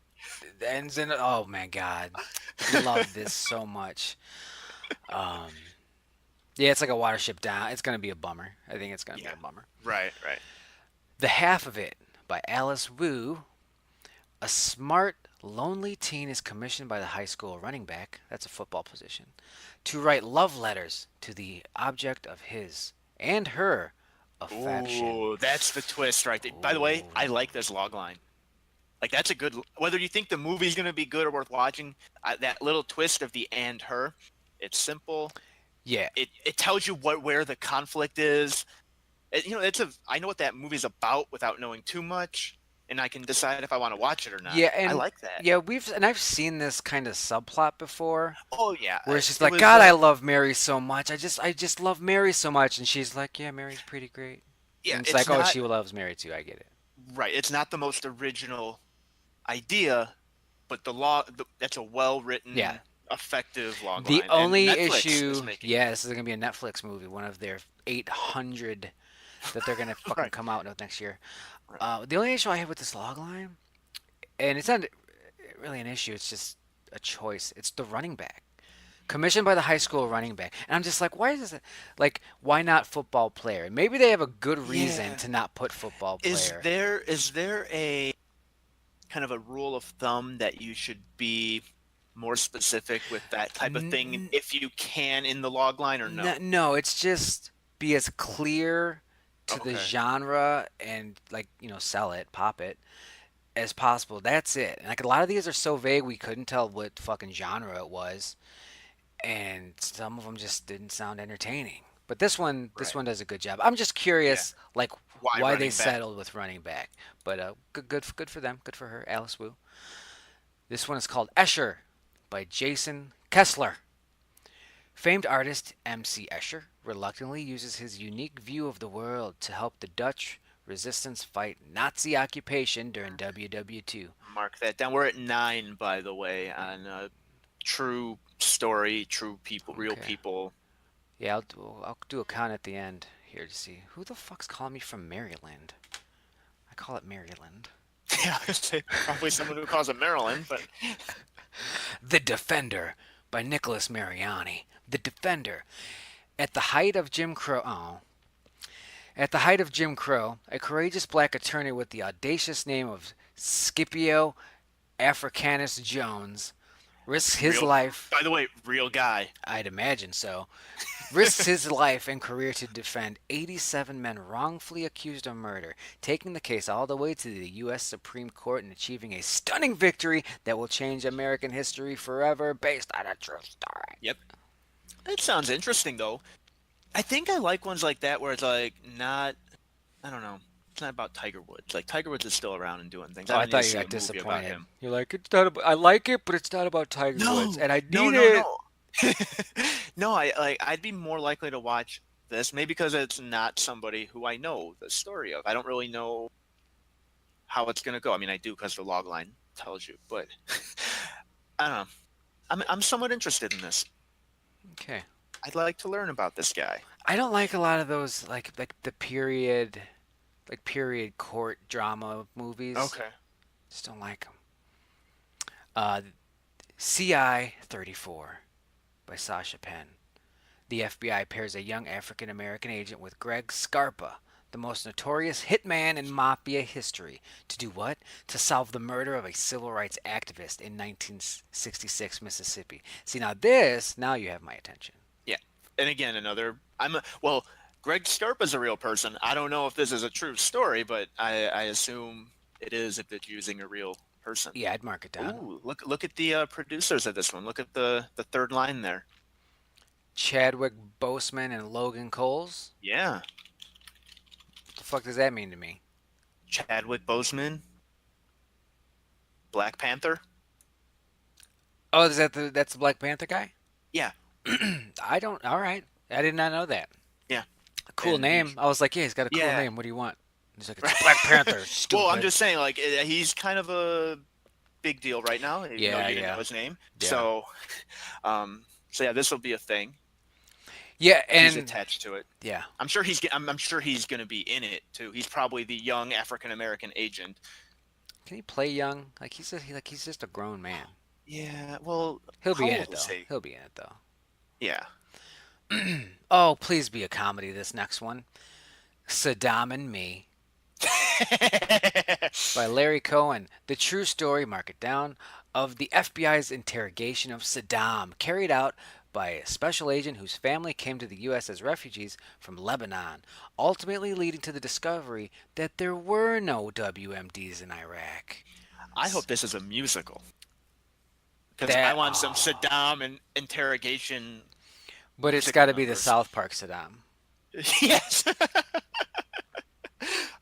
ends in. Oh my God, love this so much. Um, yeah, it's like a Watership Down. It's gonna be a bummer. I think it's gonna be Yeah, a bummer. right, right. The Half of It by Alice Wu. A smart, lonely teen is commissioned by the high school running back, that's a football position, to write love letters to the object of his and her affection. Ooh, that's the twist right there. By the way, Ooh. I like this log line. Like that's a good. Whether you think the movie's gonna be good or worth watching, that little twist of the and her, it's simple. Yeah. It tells you where the conflict is. It's a. I know what that movie's about without knowing too much, and I can decide if I want to watch it or not. Yeah, I and like that. yeah, I've seen this kind of subplot before Oh yeah, where it's just it like, was God, I love Mary so much. I just love Mary so much, and she's like, yeah, Mary's pretty great. yeah. And it's It's like, oh, not she loves Mary too. I get it. right. It's not the most original idea, but that's a well Yeah. written, effective log The line, and only Netflix is issue, making it. yeah, this is gonna be a Netflix movie, one of their 800 that they're gonna fucking Right, come out with next year. right. The only issue I have with this log line, and it's not really an issue, it's just a choice. It's the running back. Commissioned by the high school running back. And I'm just like, why is it like why not football player? Maybe they have a good reason Yeah. to not put football Is player. there is there a kind of a rule of thumb that you should be more specific with that type of thing N- if you can in the log line or no? no, it's just be as clear Oh, to the okay. genre and like, sell it, pop it as possible. That's it. And like a lot of these are so vague we couldn't tell what fucking genre it was, and some of them just didn't sound entertaining. But this Right. one does a good job. I'm just Yeah. curious, like Why why they running back? settled with running back. But good for them. Good for her, Alice Wu. This one is called Escher by Jason Kessler. Famed artist M.C. Escher reluctantly uses his unique view of the world to help the Dutch resistance fight Nazi occupation during WW2. Mark that down. We're at 9, by the way, on true story, true people, real Okay. people. Yeah, I'll do a count at the end here to see. Who the fuck's calling me from Maryland? I call it Maryland. Yeah, I was gonna say probably someone who calls it Maryland, but The Defender by Nicholas Mariani. The Defender. At the height of Jim Crow. Oh. At the height of Jim Crow, a courageous black attorney with the audacious name of Scipio Africanus Jones risks his real. life. By the way, real guy. I'd imagine so. Risks his life and career to defend 87 men wrongfully accused of murder, taking the case all the way to the U.S. Supreme Court and achieving a stunning victory that will change American history forever based on a true story. Yep. It sounds interesting though. I think I like ones like that where it's like not. I don't know. It's not about Tiger Woods. Like Tiger Woods is still around and doing things. Oh, I I don't need to thought you see a got movie about disappointed. him. You're like, it's not. I like it, but it's not about Tiger Woods, No, and I no, need no, it. no. No, I'd be more likely to watch this maybe because it's not somebody who I know the story of. I don't really know how it's gonna go. I mean, I do because the log line tells you, but I don't know. I'm somewhat interested in this. Okay. I'd like to learn about this guy. I don't like a lot of those like the period court drama movies. Okay. Just don't like them. Uh, CI 34 by Sasha Penn. The FBI pairs a young African American agent with Greg Scarpa, the most notorious hitman in mafia history. To do what? To solve the murder of a civil rights activist in 1966 Mississippi. See, now you have my attention. Yeah. and again, well, Greg Scarpa's a real person. I don't know if this is a true story, but I assume it is if it's using a real person. Yeah, I'd mark it down. Ooh, look at the producers of this one. Look at the third line there. Chadwick Boseman and Logan Coles. Yeah, What the fuck does that mean to me? Chadwick Boseman, Black Panther. Oh, is that that's the Black Panther guy? Yeah, I don't. All right, I did not know that. yeah, A cool and he, name. I was like, yeah, he's got a cool yeah. name. What do you want? He's like, it's Black Panther. Well, I'm Stupid. just saying, like, he's kind of a big deal right now, even though Yeah, you didn't know yeah, his name. yeah, So yeah, this will be a thing. yeah, He's and attached to it. yeah. I'm sure he's going to be in it too. He's probably the young African American agent. Can he play young? Like he's just a grown man. Yeah. Well, He'll how be in old it is though. he? He'll be in it though. Yeah. Oh, please be a comedy. This next one, Saddam and Me by Larry Cohen. The true story, mark it down, of the FBI's interrogation of Saddam, carried out by a special agent whose family came to the U.S. as refugees from Lebanon, ultimately leading to the discovery that there were no WMDs in Iraq. I hope this is a musical because I That, want some oh. Saddam and interrogation But it's got musical to be the numbers. South Park Saddam. Yes.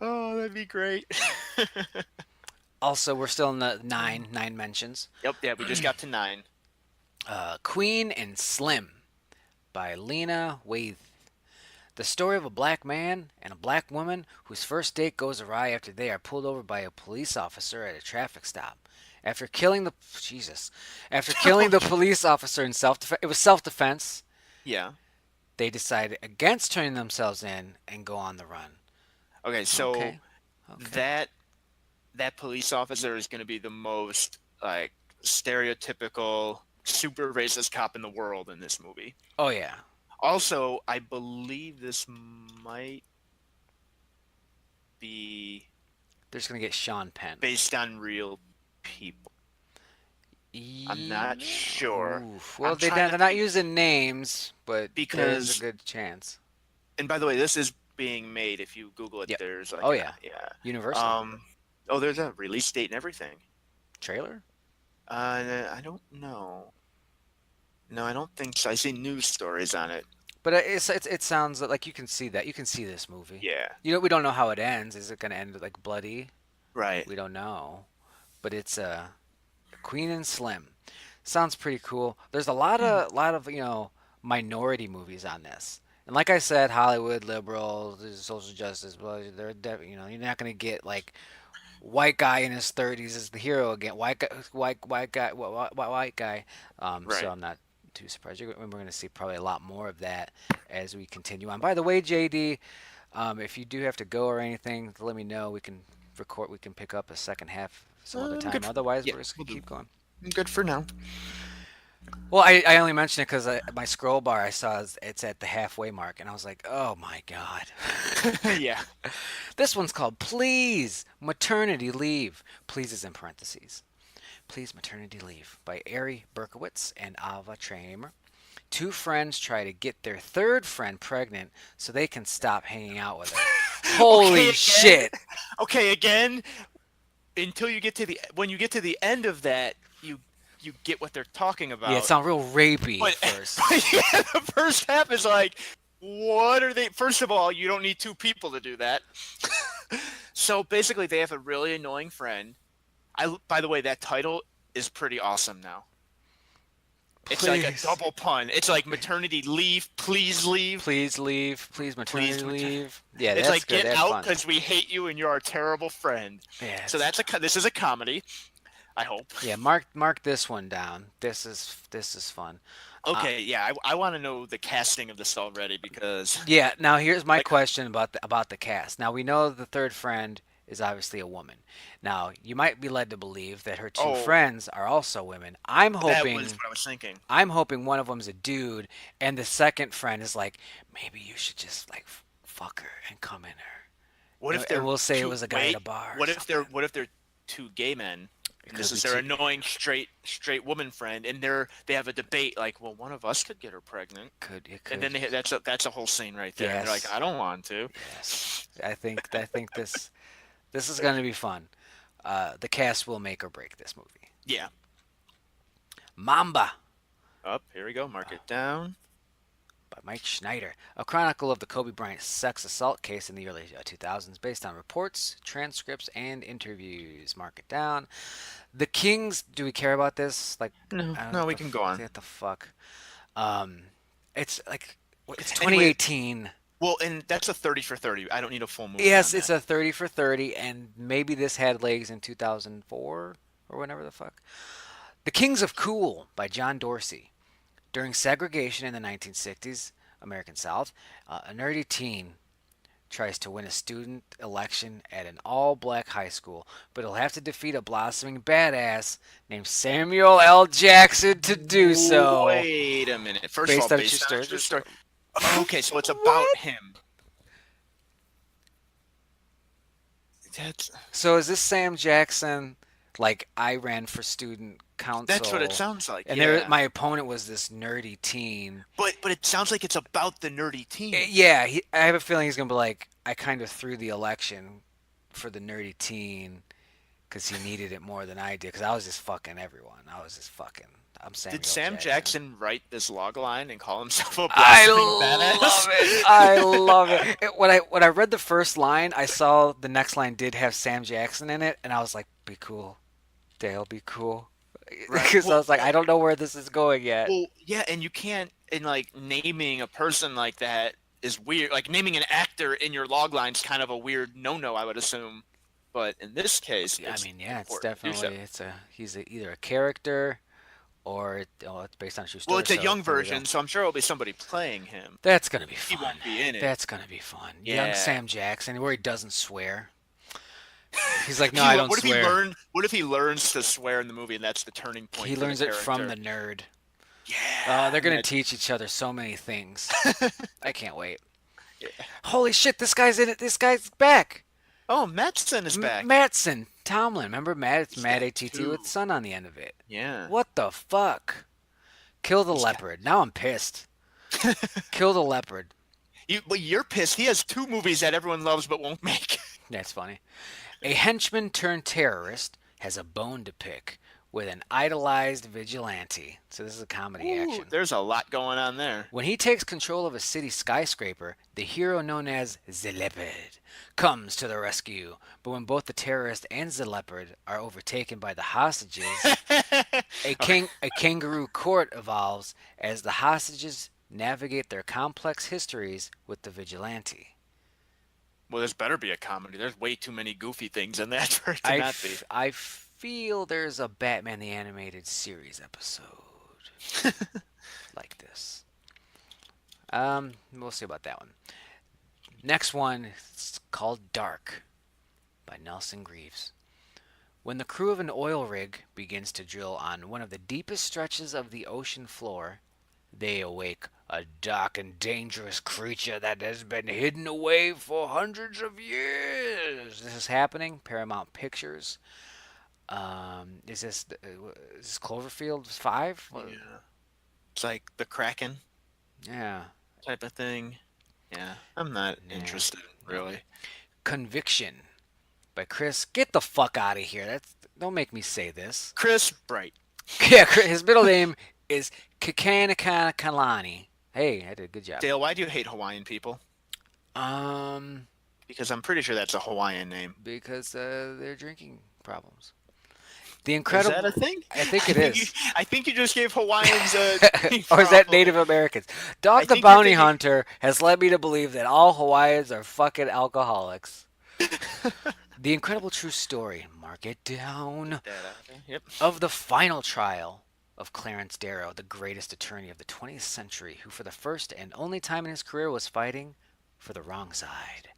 Oh, that'd be great. Also, we're still in the nine mentions. Yep. Yeah, we just got to nine. Queen and Slim by Lena Waithe. The story of a black man and a black woman whose first date goes awry after they are pulled over by a police officer at a traffic stop. After killing the Jesus, after killing the police officer in self-defense, it was self-defense. Yeah. They decided against turning themselves in and go on the run. Okay. So Okay, okay. that that police officer is going to be the most like stereotypical super racist cop in the world in this movie. Oh yeah, Also, I believe this might be they're just gonna get Sean Penn. based on real people. I'm not Ye- sure. Oof. Well, I'm trying to they're not think using names, but there's a because, good chance. and by the way, this is being made. If you Google it, Yep. there's Oh like a, yeah. yeah. Universal Um, oh, there's a release date and everything. trailer. I don't know. No, I don't think so. I see news stories on it. But it sounds like you can see that. You can see this movie. Yeah, You know, we don't know how it ends. Is it going to end like bloody? right. We don't know. But it's Queen and Slim. Sounds pretty cool. There's a lot of minority movies on this. And like I said, Hollywood liberals, social justice, well, you're not going to get like white guy in his 30s is the hero again. White guy. So Right. I'm not too surprised. We're going to see probably a lot more of that as we continue on. By the way, JD, if you do have to go or anything, let me know. We can record. We can pick up a second half some other I'm time. good. Otherwise, Yeah, we're just we'll gonna do. keep going. I'm good for now. Well, I only mentioned it because my scroll bar I saw it's at the halfway mark, and I was like, oh my god. Yeah. This one's called Please Maternity Leave. Please is in parentheses. Please Maternity Leave by Ari Berkowitz and Ava Tramer. Two friends try to get their third friend pregnant so they can stop hanging out with her. Okay, Holy again. shit! Okay, again. Until you get to the when you get to the end of that, you get what they're talking Yeah, it about. sounds real rapey at But, first. but yeah, the first half is like, what are they? First of all, you don't need two people to do that. So basically, they have a really annoying friend. By the way, that title is pretty awesome now. It's like a Please, double pun. It's like maternity leave, please leave, please leave. Please please. maternity leave. Yeah, It's that's like good. get That's out fun. because we hate you and you're our terrible friend. Yeah, So this is a comedy. I hope. yeah. Mark this one down. This is fun. Uh, Okay, yeah, I want to know the casting of this already because, yeah. Now here's my like, question about the cast. Now we know the third friend is obviously a woman. Now you might be led to believe that her two oh, friends are also women. that was what I was thinking. I'm hoping one of them's a dude, and the second friend is like, maybe you should just like fuck her and come in her. What if And they're we'll say it two? was a guy at Wait, a bar or what something. if they're two gay men? It And this could be is their too. annoying straight woman friend, and they have a debate like, well, one of us could get her pregnant, Could it and could? then that's a whole scene right there, and they're like, Yes, I don't want to. yes. I think this is going to be fun. The cast will make or break this movie. Yeah. Mamba Up here we go. Mark it down. by Mike Schneider, a chronicle of the Kobe Bryant sex assault case in the early 2000s, based on reports, transcripts, and interviews. Mark it down. The Kings. Do we care about this? Like, No, I don't know no, we can go on. what the fuck. Um, it's like it's Anyway, 2018. well, and that's a 30 for 30. I don't need a full movie Yes, on it's that. a 30 for 30, and maybe this had legs in 2004 or whenever the fuck. The Kings of Cool by John Dorsey. During segregation in the 1960s, American South, a nerdy teen tries to win a student election at an all black high school, but he'll have to defeat a blossoming badass named Samuel L. Jackson to do so. Wait a minute. First of all, Based on a true based on a story. true story. Okay, so it's about What? him. That's So is this Sam Jackson? Like I ran for student that's what it council, sounds like. and there Yeah. my opponent was this nerdy teen. But it sounds like it's about the nerdy teen. Yeah, I have a feeling he's gonna be like, I kind of threw the election for the nerdy teen because he needed it more than I did. Because I was just fucking everyone. I was just fucking. I'm Did Samuel Sam Jackson. Jackson write this log line and call himself a I blossoming love badass? it. I love it. When I read the first line, I saw the next line did have Sam Jackson in it, and I was like, "Be cool, Dale. Be cool," Right. because I was like, I don't know where this is going yet. Yeah, and you can't, and like naming a person like that is weird. Like naming an actor in your log line's kind of a weird no-no, I would assume. But in this case, I it's mean, yeah, it's important to do so. definitely either a character or it's based on a true Well, story. it's a So young there we go. version, so I'm sure it'll be somebody playing him. That's gonna be He fun. won't be in it. That's gonna be fun. Young Yeah. Sam Jackson, where he doesn't swear. He's like, no, I don't What if he swear. learned? What if he learns to swear in the movie, and that's the turning He point for the learns it from character? the nerd. Yeah. They're gonna Matt. teach each other so many things. I can't wait. Yeah. Holy shit, this guy's in it. This guy's back. Oh, Madsen is back. Matson Tomlin. Remember Matt? It's He's Matt got ATT with two. sun on the end of it. Yeah. What the fuck? Kill the He's got. leopard. Now I'm pissed. Kill the leopard. Well, you're pissed. He has two movies that everyone loves but won't make. That's funny. A henchman turned terrorist has a bone to pick with an idolized vigilante. So this is a comedy Ooh, action. there's a lot going on there. When he takes control of a city skyscraper, the hero known as the Leopard comes to the rescue. But when both the terrorist and the Leopard are overtaken by the hostages, a kangaroo court evolves as the hostages navigate their complex histories with the vigilante. Well, this better be a comedy. There's way too many goofy things in that for it to I, not be. I feel there's a Batman the Animated Series episode like this. We'll see about that one. Next one is called Dark by Nelson Greaves. When the crew of an oil rig begins to drill on one of the deepest stretches of the ocean floor, they awake a dark and dangerous creature that has been hidden away for hundreds of years. This is happening. Paramount Pictures. Is this Cloverfield 5? Yeah. It's like the Kraken Yeah. type of thing. Yeah, I'm not Yeah. interested, really. Conviction by Chris. Get the fuck out of here. Don't make me say this. Chris Bright. Yeah, his middle name is Kakanakana Kalani. Hey, I did a good job. Dale, why do you hate Hawaiian people? Um, Because I'm pretty sure that's a Hawaiian name. because they're drinking problems. The Is that incredible. a thing? I think it is. I think you just gave Hawaiians a Or is that problem. Native Americans? I Dog the think you're Bounty thinking. Hunter has led me to believe that all Hawaiians are fucking alcoholics. The incredible true story, mark it down, Yep. of the final trial of Clarence Darrow, the greatest attorney of the 20th century, who for the first and only time in his career was fighting for the wrong side.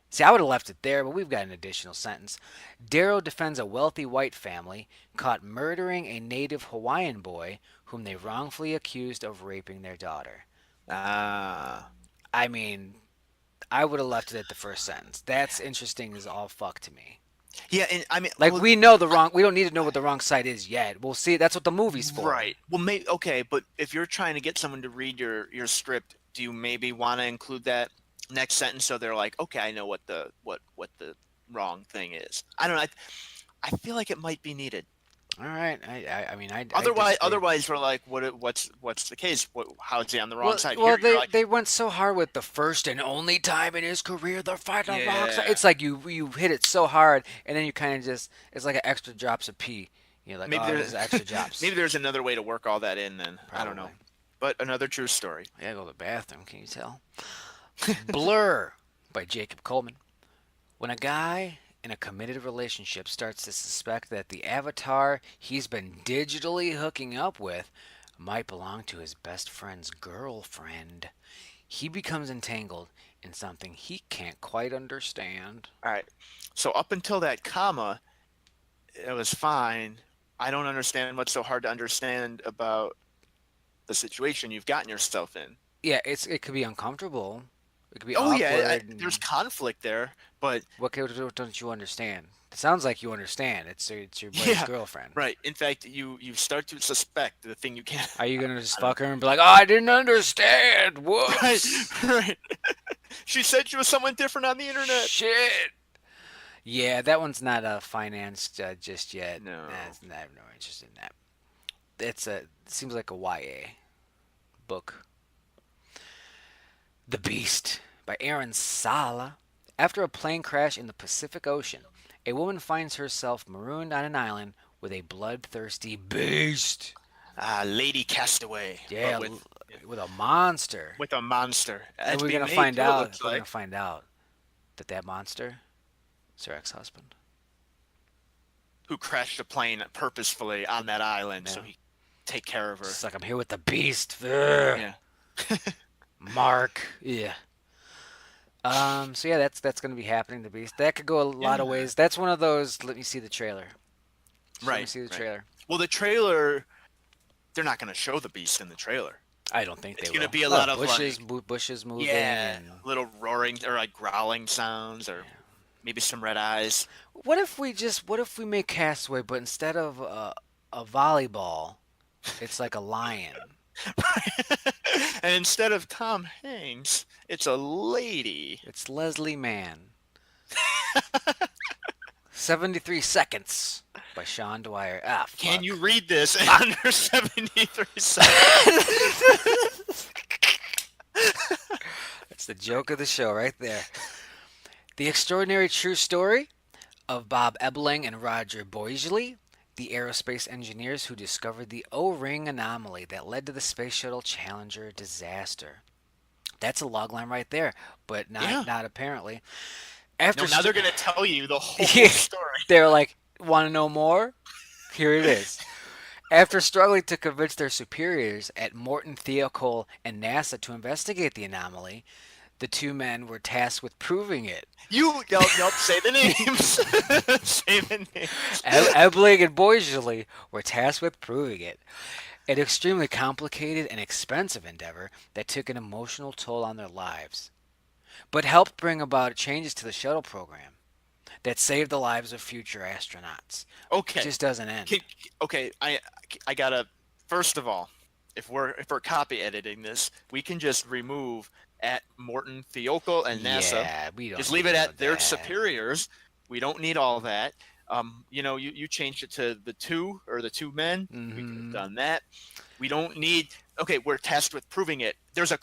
See, I would have left it there, but we've got an additional sentence. Darrow defends a wealthy white family caught murdering a native Hawaiian boy whom they wrongfully accused of raping their daughter. Ah. I mean, I would have left it at the first sentence. That's interesting as all fuck to me. Yeah, and I mean, Like well, we know the wrong. We don't need to know what the wrong side is yet. We'll see. That's what the movie's for. right. Well, maybe okay, but if you're trying to get someone to read your script, do you maybe want to include that next sentence so they're like, okay, I know what the wrong thing is. I don't know. I feel like it might be needed. All right. I mean, I Otherwise, disagree. otherwise we're like, what's the case? How is he on the wrong Well, side? well, Here, you're they like, they went so hard with the first and only time in his career they're fighting the wrong side. yeah, It's like you hit it so hard, and then you kind of just it's like an extra drops of pee. You're like, maybe oh, there's this is extra drops. maybe there's another way to work all that in. Then I don't know, Probably. but another true story. I gotta go to the bathroom. Can you tell? Blur by Jacob Coleman. When a guy in a committed relationship starts to suspect that the avatar he's been digitally hooking up with might belong to his best friend's girlfriend, he becomes entangled in something he can't quite understand. All right. So up until that comma, it was fine. I don't understand what's so hard to understand about the situation you've gotten yourself in. Yeah, it could be uncomfortable. It could be Oh yeah, awkward. there's And what there, but what don't you understand? It sounds like you understand. It's your buddy's yeah, girlfriend. right. In fact, you start to suspect the thing you can't. Are you gonna just I don't fuck her and be like, "Oh, I didn't understand. Right, Whoops. right. She said she was someone different on the internet. Shit." Yeah, that one's not financed just yet. No. I have no interest in that. It seems like a YA book. The Beast by Aaron Sala. After a plane crash in the Pacific Ocean, a woman finds herself marooned on an island with a bloodthirsty beast. Lady Castaway, but Yeah, with a monster. with a monster. And That's we're being gonna made find too. It out. looks We're gonna like. find out that monster is her ex-husband. Who crashed a plane purposefully on that island so Yeah, he take care of her. it's like I'm here with the beast. Ugh. Yeah. Mark. Yeah. So yeah, that's gonna be happening. The beast. That could go a lot of Yeah. ways. That's one of those. Let me see the trailer. Just let me Right, see the right. trailer. Well, the trailer, they're not going to show the beast in the trailer. I don't think they It's going to will. be a A lot lot of of bushes, like, bushes moving, yeah, and little roaring or like growling sounds or maybe some red eyes. what if we make Castaway, but instead of a volleyball, it's like a lion. And instead of Tom Hanks, it's a lady. It's Leslie Mann. 73 Seconds by Sean Dwyer. Ah, Can you fuck. read this in under 73 seconds? That's the joke of the show right there. The extraordinary true story of Bob Ebeling and Roger Boisley, the aerospace engineers who discovered the O-ring anomaly that led to the Space Shuttle Challenger disaster. That's a logline right there, but Yeah. not apparently. No, After now they're st- going to tell you the whole Yeah, story. they're like, want to know more? Here it is. After struggling to convince their superiors at Morton Thiokol and NASA to investigate the anomaly, the two men were tasked with proving it. Nope, say the names. Say the names. Ebling and Boisley were tasked with proving it. An extremely complicated and expensive endeavor that took an emotional toll on their lives, but helped bring about changes to the shuttle program that saved the lives of future astronauts. It Okay. just doesn't end. Can, okay, I gotta. First of all, if we're copy editing this, we can just remove at Morton Thiokol and NASA. Yeah, we don't Just need leave to it know at their that. superiors. We don't need all that. You changed it to the two or the two men. We could have Hmm. done that. We don't need. Okay, we're tasked with proving it.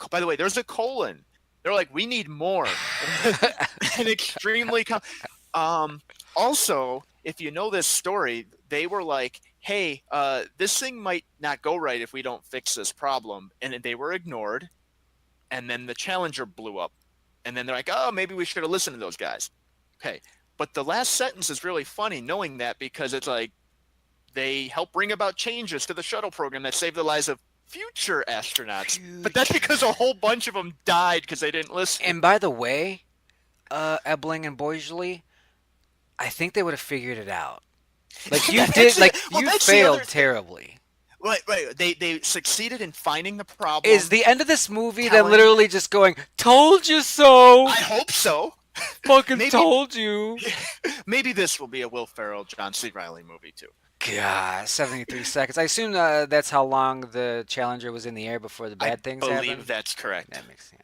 By the way, there's a colon. They're like, we need more. An extremely. Also, if you know this story, they were like, hey, this thing might not go right if we don't fix this problem. And they were ignored. And then the Challenger blew up. And then they're like, oh, maybe we should have listened to those guys. Okay. But the last sentence is really funny knowing that because it's like they help bring about changes to the shuttle program that save the lives of future astronauts. But that's because a whole bunch of them died because they didn't listen. And by the way, Ebling and Boisley, I think they would have figured it out. Like you did, Actually, like well, you that's the other failed thing. terribly. Right. They succeeded in finding the Is problem. the end of this movie them Telling. literally just going, "Told you so"? I hope so. fucking maybe told you. maybe this will be a Will Ferrell, John C. Riley movie too. God, 73 seconds. I assume that's how long the Challenger was in the air before the I bad things believe happened. that's correct. That makes sense.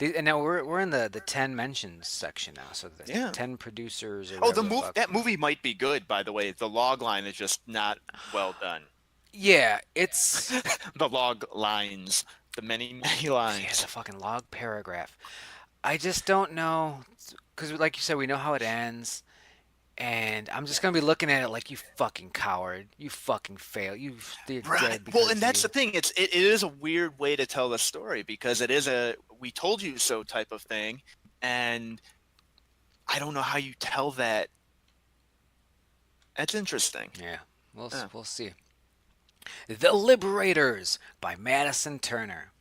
And now we're in the 10 mentions section now. So the Yeah. 10 producers or Oh, whatever the fuck. that movie might be good, by the way. The log line is just not well done. Yeah, it's The log lines, the many, many yeah, lines. the fucking log paragraph. I just don't know because, like you said, we know how it ends, and I'm just gonna be looking at it like you fucking coward, you fucking fail, you're Right. dead Well, because and of that's you. the thing. It is a weird way to tell the story because it is a we told you so type of thing, and I don't know how you tell that. That's interesting. Yeah, Yeah. we'll see. The Liberators by Madison Turner.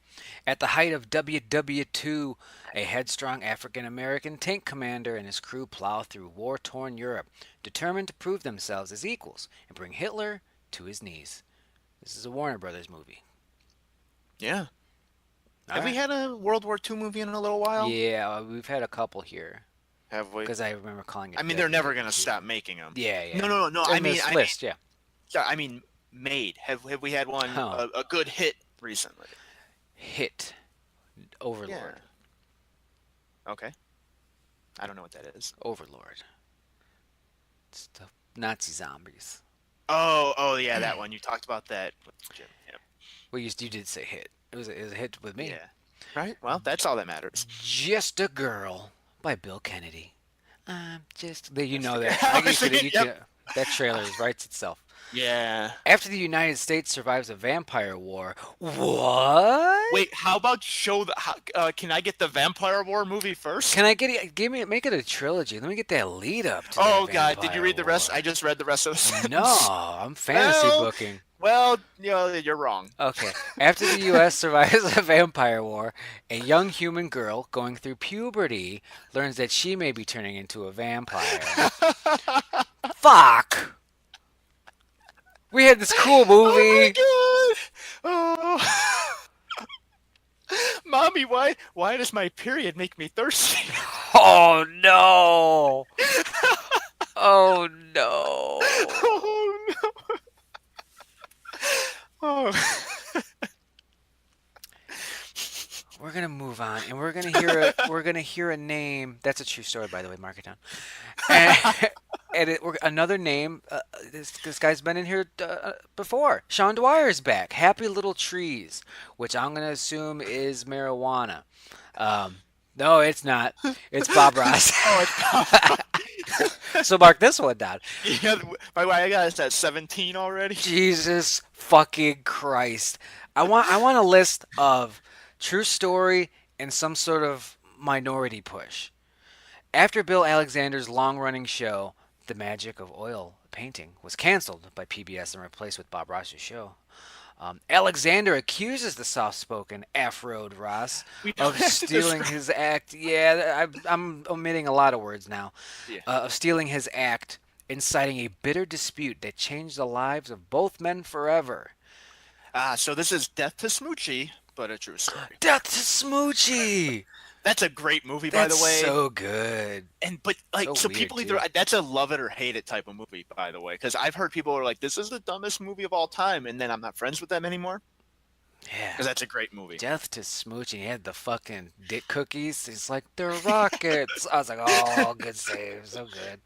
At the height of WW2, a headstrong African American tank commander and his crew plow through war torn Europe, determined to prove themselves as equals and bring Hitler to his knees. This is a Warner Brothers movie. Yeah. All Have we right. had a World War II movie in a little while? Yeah, we've had a couple here Have we? because I remember calling I it mean, they're never gonna WW2. stop making them. Yeah, No, yeah. no, no, no. In this list, yeah. Sorry, I mean, made. Have we had one Oh, a good hit recently? Hit Yeah. Overlord. Okay. I don't know what that is. Overlord. It's the Nazi zombies. Oh, yeah, that one. You talked about that with Jim. Yep. Well, you did say hit. It was a hit with me. Yeah. Right. Well, that's all that matters. Just a Girl by Bill Kennedy. I'm just you Just know a, that. I I was thinking, you yep. could that trailer writes itself. Yeah. After the United States survives a vampire war, what? Wait, how about show the? Can I get the Vampire War movie Can first? I get it? Give me make it a trilogy. Let me get that lead up to that Oh God, did you vampire read the rest? I war. just read the rest of the No, sentence. I'm fantasy Well, booking. well, you're wrong. Okay. After the U.S. survives a vampire war, a young human girl going through puberty learns that she may be turning into a vampire. Fuck! We had this cool Oh movie. my God. Oh. Mommy, why does my period make me thirsty? Oh no! Oh no! Oh no. Oh. We're gonna move on, and we're gonna hear a name. That's a true story, by the way. Mark it down. And, another name. This guy's been in here before. Sean Dwyer's back. Happy Little Trees, which I'm gonna assume is marijuana. No, it's not. It's Bob Ross. Oh, So mark this one down. yeah, by the way, I got us at 17 already. Jesus fucking Christ. I want a list of true story and some sort of minority push. After Bill Alexander's long-running show, The Magic of Oil Painting, was canceled by PBS and replaced with Bob Ross's show, Alexander accuses the soft-spoken Afroed Ross We don't of have to stealing describe. his act. Yeah, I'm omitting a lot of words now. Yeah. Of stealing his act, inciting a bitter dispute that changed the lives of both men forever. So this is Death to Smoochie, but a true story. Death to Smoochie. That's a great movie, by That's the way. so good. And but So like, so weird people either too. that's a love it or hate it type of movie, by the way. Because I've heard people are like, "This is the dumbest movie of all time," and then I'm not friends with them anymore Yeah. because that's a great movie. Death to Smoochie. He had the fucking dick cookies. He's like, they're rockets. I was like, oh, good save. So good.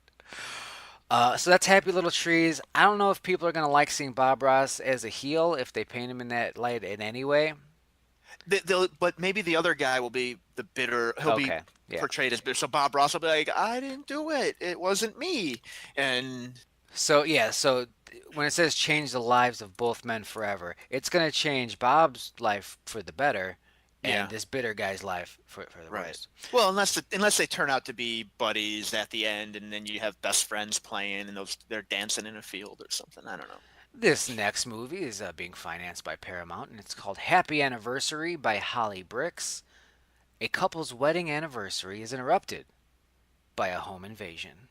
So that's Happy Little Trees. I don't know if people are going to like seeing Bob Ross as a heel if they paint him in that light in any way. But maybe the other guy will be the bitter. He'll be Okay. Yeah. portrayed as bitter. So Bob Ross will be like, "I didn't do it. It wasn't me." And So, yeah. So when it says change the lives of both men forever, it's going to change Bob's life for the better and yeah, this bitter guy's life for the right. worst. Well, unless they turn out to be buddies at the end, and then you have best friends playing, and they're dancing in a field or something. I don't know. This next movie is being financed by Paramount, and it's called Happy Anniversary by Holly Bricks. A couple's wedding anniversary is interrupted by a home invasion.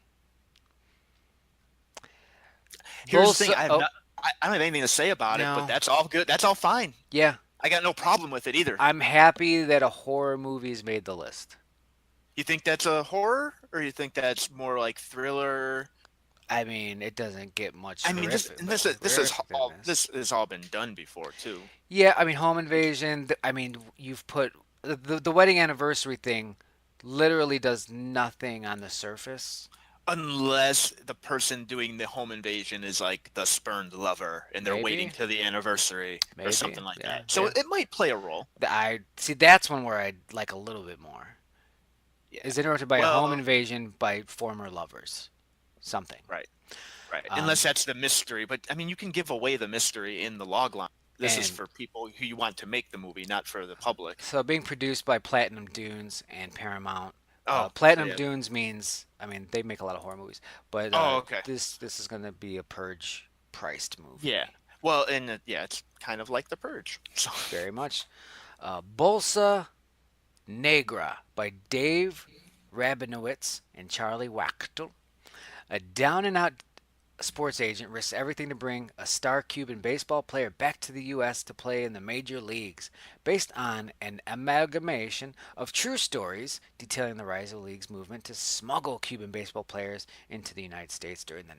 Here's the Both. thing: I have Oh not. I don't have anything to say about it, but no, that's all good. That's all fine. yeah, I got no problem with it either. I'm happy that a horror movie's made the list. You think that's a horror, or you think that's more like thriller? I mean, it doesn't get much I mean, horrific, but horrific than this. this has all been done before too. Yeah, I mean, home invasion. I mean, you've put the wedding anniversary thing. Literally does nothing on the surface. Unless the person doing the home invasion is like the spurned lover and they're waiting Maybe, to the anniversary or maybe, something like yeah, that. So yeah. it might play a role. I see. That's one where I'd like a little bit more. Yeah. Is interrupted by a home Well, invasion by former lovers. Something. right, right. Unless Um, that's the mystery, but I mean, you can give away the mystery in the log line. This is and for people who you want to make the movie, not for the public. so being produced by Platinum Dunes and Paramount. Oh, so Platinum yeah. Dunes means, I mean, they make a lot of horror movies, but Oh, okay. this is going to be a purge priced Yeah. movie, Well, and yeah, it's kind of like The Purge. So very much. Bolsa Negra by Dave Rabinowitz and Charlie Wachtel. A down and out sports agent risks everything to bring a star Cuban baseball player back to the U.S. to play in the major leagues, based on an amalgamation of true stories detailing the rise of the league's movement to smuggle Cuban baseball players into the United States during the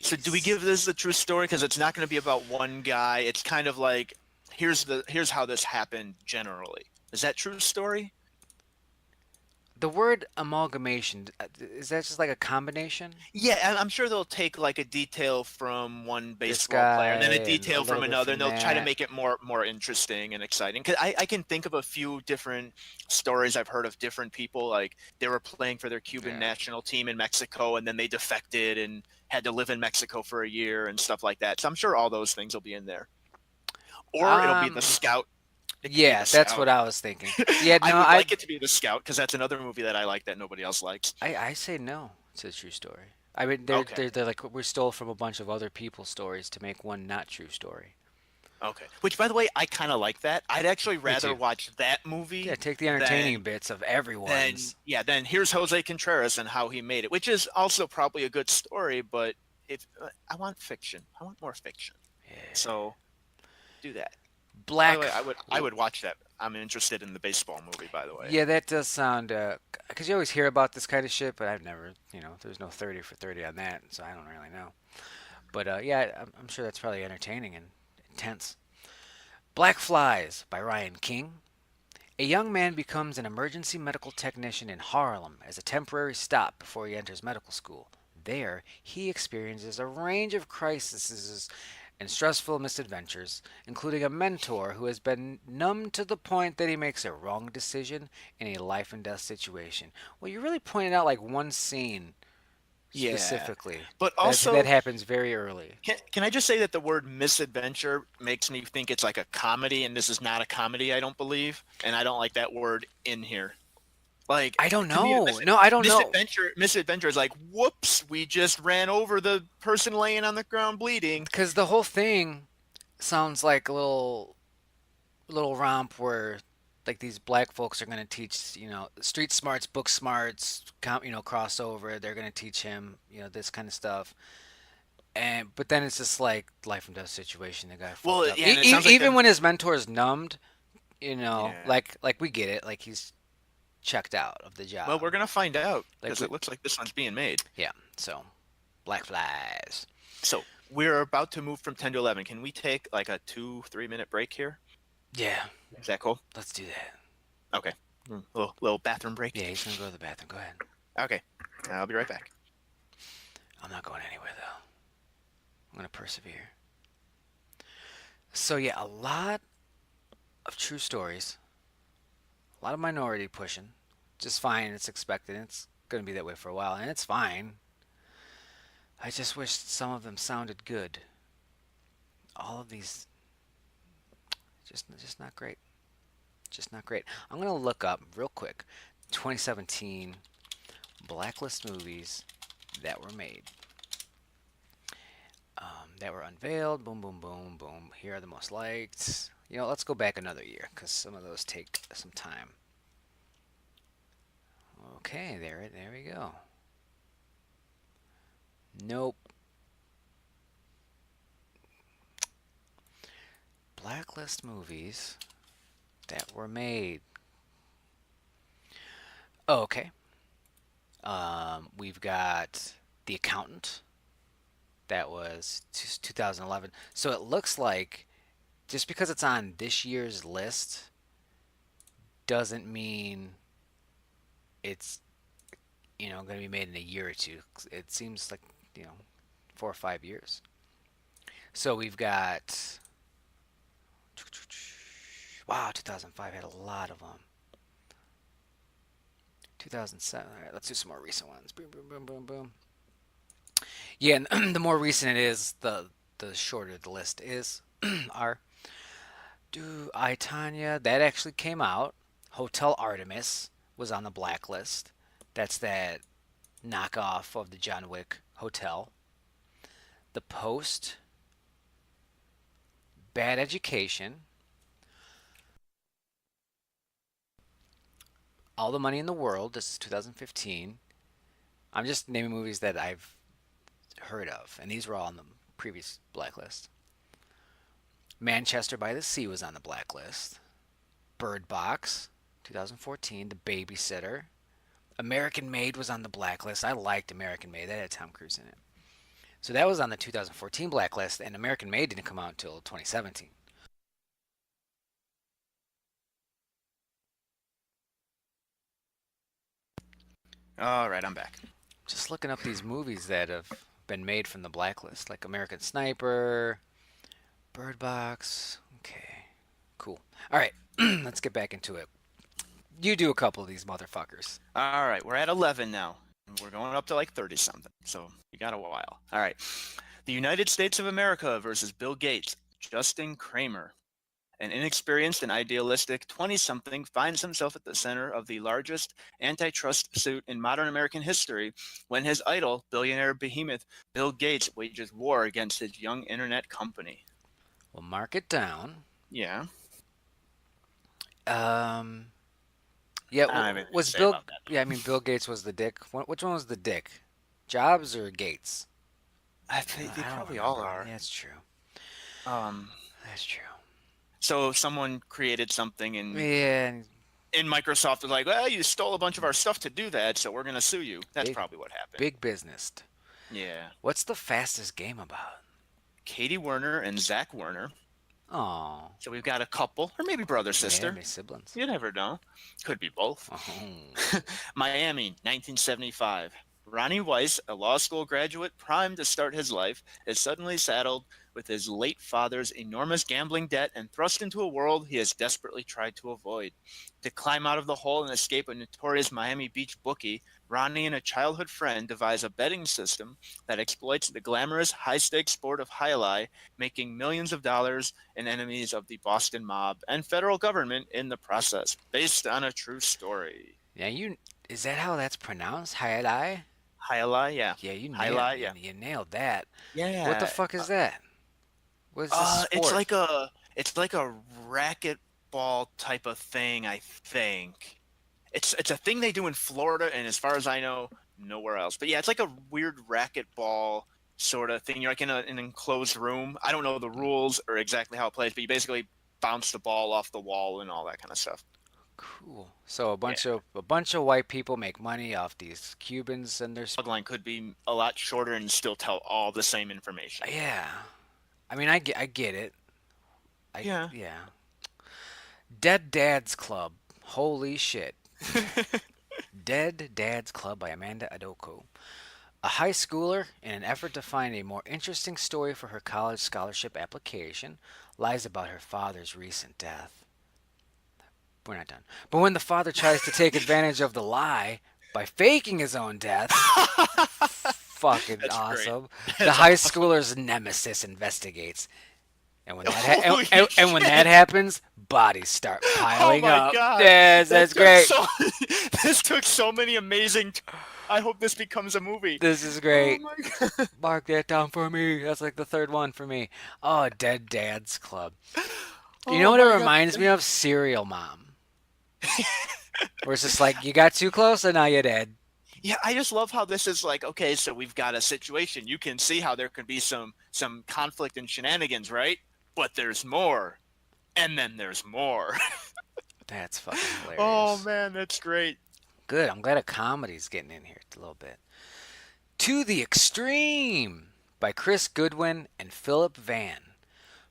So do we 90s. give this a true story? Because it's not going to be about one guy. It's kind of like here's how this happened generally. Is that true story? The word amalgamation, is that just like a combination? Yeah, and I'm sure they'll take like a detail from one This baseball player and then a guy and a detail little from bit another, from and they'll try to that. make it more interesting and exciting. Because I can think of a few different stories I've heard of different people. Like they were playing for their Cuban Yeah. national team in Mexico, and then they defected and had to live in Mexico for a year and stuff like that. So I'm sure all those things will be in there. Or it'll be the Um, scout. It could be yeah, the that's scout. what I was thinking. Yeah, I no, would like it to be the scout because that's another movie that I like that nobody else likes. I say no. It's a true story. I mean, Okay. they're like we stole from a bunch of other people's stories to make one not true story. Okay. Which, by the way, I kind of like that. I'd actually Me rather too. watch that Yeah, movie take the than entertaining bits of everyone's. then here's Jose Contreras and how he made it, which is also probably a good story. But if I want fiction, I want more fiction. Yeah. So do that. By the Black. way, I would watch that. I'm interested in the baseball movie. By the way. Yeah, that does sound. Because you always hear about this kind of shit, but I've never, there's no 30 for 30 on that, so I don't really know. But yeah, I'm sure that's probably entertaining and intense. Black Flies by Ryan King. A young man becomes an emergency medical technician in Harlem as a temporary stop before he enters medical school. There, he experiences a range of crises and stressful misadventures, including a mentor who has been numbed to the point that he makes a wrong decision in a life and death situation. Well, you really pointed out like one scene Yeah. specifically But that also, happens very early. can I just say that the word misadventure makes me think it's like a comedy, and this is not a comedy, I don't believe, and I don't like that word in here. Like I don't to me, know. No, I don't know. misadventure is like, whoops, we just ran over the person laying on the ground bleeding. Because the whole thing sounds like a little romp where like these black folks are going to teach street smarts, book smarts, crossover. They're going to teach him this kind of stuff. And but then it's just like life and death situation. The guy Well, fucked up. yeah, and it sounds like Even them. when his mentor is numbed, Yeah. like we get it. Like he's checked out of the Well, job. we're gonna find out Like because we it looks like this one's being made. yeah. So black flies. So we're about to move from 10 to 11. Can we take like a 2-3 minute break here? Yeah. Is that cool? Let's do that. Okay. Little bathroom break. Yeah, he's gonna go to the bathroom. Go ahead. Okay. I'll be right back. I'm not going anywhere though. I'm gonna persevere. So yeah, a lot of true stories, a lot of minority pushing, just fine. It's expected. It's gonna be that way for a while, and it's fine. I just wish some of them sounded good. All of these, just not great. Just not great. I'm gonna look up real quick, 2017 blacklist movies that were made, that were unveiled. Boom, boom, boom, boom. Here are the most liked. Let's go back another year because some of those take some time. Okay, there we go. Nope. Blacklist movies that were made. Oh, okay. We've got The Accountant. That was 2011. So it looks like just because it's on this year's list doesn't mean it's going to be made in a year or two. It seems like you know 4 or 5 years. So we've got wow, 2005 had a lot of them. 2007. All right, let's do some more recent ones. Boom, boom, boom, boom, boom. Yeah, and the more recent it is, the shorter the list is. Our do I Tanya that actually came out. Hotel Artemis was on the blacklist. That's that knockoff of the John Wick Hotel. The Post, Bad Education, All the Money in the World. This is 2015. I'm just naming movies that I've heard of, and these were all on the previous blacklist. Manchester by the Sea was on the blacklist. Bird Box, 2014. The Babysitter. American Made was on the blacklist. I liked American Made. That had Tom Cruise in it. So that was on the 2014 blacklist, and American Made didn't come out until 2017. All right, I'm back. Just looking up these movies that have been made from the blacklist, like American Sniper, Bird Box. Okay, cool. All right, let's get back into it. You do a couple of these motherfuckers. All right, we're at 11 now. We're going up to like 30 something. So you got a while. All right. The United States of America versus Bill Gates. Justin Kramer. An inexperienced and idealistic 20 something finds himself at the center of the largest antitrust suit in modern American history when his idol, billionaire behemoth Bill Gates, wages war against his young internet company. We'll mark it down. Yeah. Um, yeah, I don't have anything to was say Bill? about that. Yeah, I mean Bill Gates was the dick. Which one was the dick? Jobs or Gates? They I don't probably all remember. are. Yeah, that's true. Um, That's true. so someone created something Yeah, in Microsoft was like, well, you stole a bunch of our stuff to do that, so we're going to sue you. That's big, probably what happened. big business. Yeah. What's the fastest game about? Katie Werner and Zach Werner. Oh, So we've got a couple, or maybe brother yeah, sister. my siblings. You never know. Could be both. Oh, Miami, 1975. Ronnie Weiss, a law school graduate primed to start his life, is suddenly saddled with his late father's enormous gambling debt and thrust into a world he has desperately tried to avoid. To climb out of the hole and escape a notorious Miami Beach bookie, Ronnie and a childhood friend devise a betting system that exploits the glamorous high-stakes sport of jai making millions of dollars and enemies of the Boston mob and federal government in the process, based on a true story. yeah. Is that how that's pronounced? Highlight? Jai yeah. Yeah, you nailed Jai yeah. you nailed that. What the Yeah. fuck is that? What is this It's sport? like a racquetball type of thing, I think. It's a thing they do in Florida, and as far as I know, nowhere else. But yeah, it's like a weird racquetball sort of thing. You're like in an enclosed room. I don't know the rules or exactly how it plays, but you basically bounce the ball off the wall and all that kind of stuff. Cool. So Yeah, a bunch of white people make money off these Cubans and their logline could be a lot shorter and still tell all the same information. yeah. I mean, I get it. Yeah. Yeah. Dead Dad's Club. Holy shit. Dead Dad's Club by Amanda Adoko. A high schooler, in an effort to find a more interesting story for her college scholarship application, lies about her father's recent death. We're not done. But when the father tries to take advantage of the lie by faking his own death, fucking That's great. awesome. The That's high awesome. schooler's nemesis investigates, and when Holy and when that shit. happens, bodies start Oh piling my up. god. Yes, That that's took great. so this took so many amazing I hope this becomes a movie. This is Oh great. my god. Mark that down for me. That's like the third one for me. Oh, Dead Dad's Club. You know Oh what it my god. reminds me of? Serial Mom. Where it's just like, you got too close and now you're dead. Yeah, I just love how this is like, okay, so we've got a situation. You can see how there can be some conflict and shenanigans, right? But there's more. And then there's more. That's fucking Oh hilarious. man, that's great. Good. I'm glad a comedy's getting in here a little bit. To the Extreme by Chris Goodwin and Philip Van.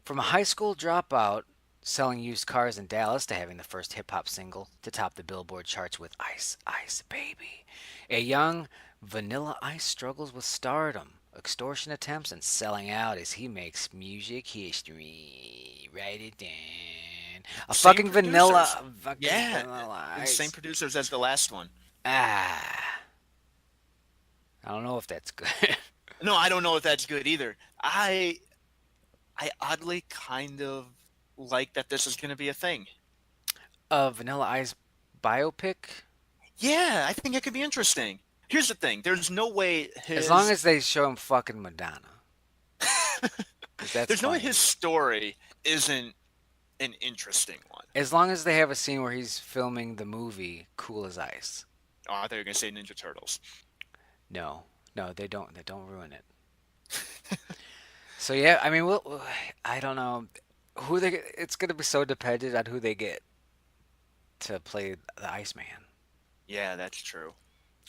From a high school dropout selling used cars in Dallas to having the first hip hop single to top the Billboard charts with Ice Ice Baby, a young Vanilla Ice struggles with stardom, extortion attempts, and selling out as he makes music history. Write it down. A Same producers. fucking Yeah, Vanilla and same Ice. producers as the last one. Ah, I don't know if that's good. No, I don't know if that's good either. I oddly kind of like that this is going to be a thing. A Vanilla Ice biopic, Yeah, I think it could be interesting. Here's the thing: there's no way as long his as they show him fucking Madonna, because that's there's no way funny. his story isn't an interesting one. As long as they have a scene where he's filming the movie Cool as Ice. Oh, I thought you were going to say Ninja Turtles. No, no, they don't. They don't ruin it. So yeah, I mean, I don't know who they. It's gonna be so dependent on who they get to play the Iceman. Yeah, that's true.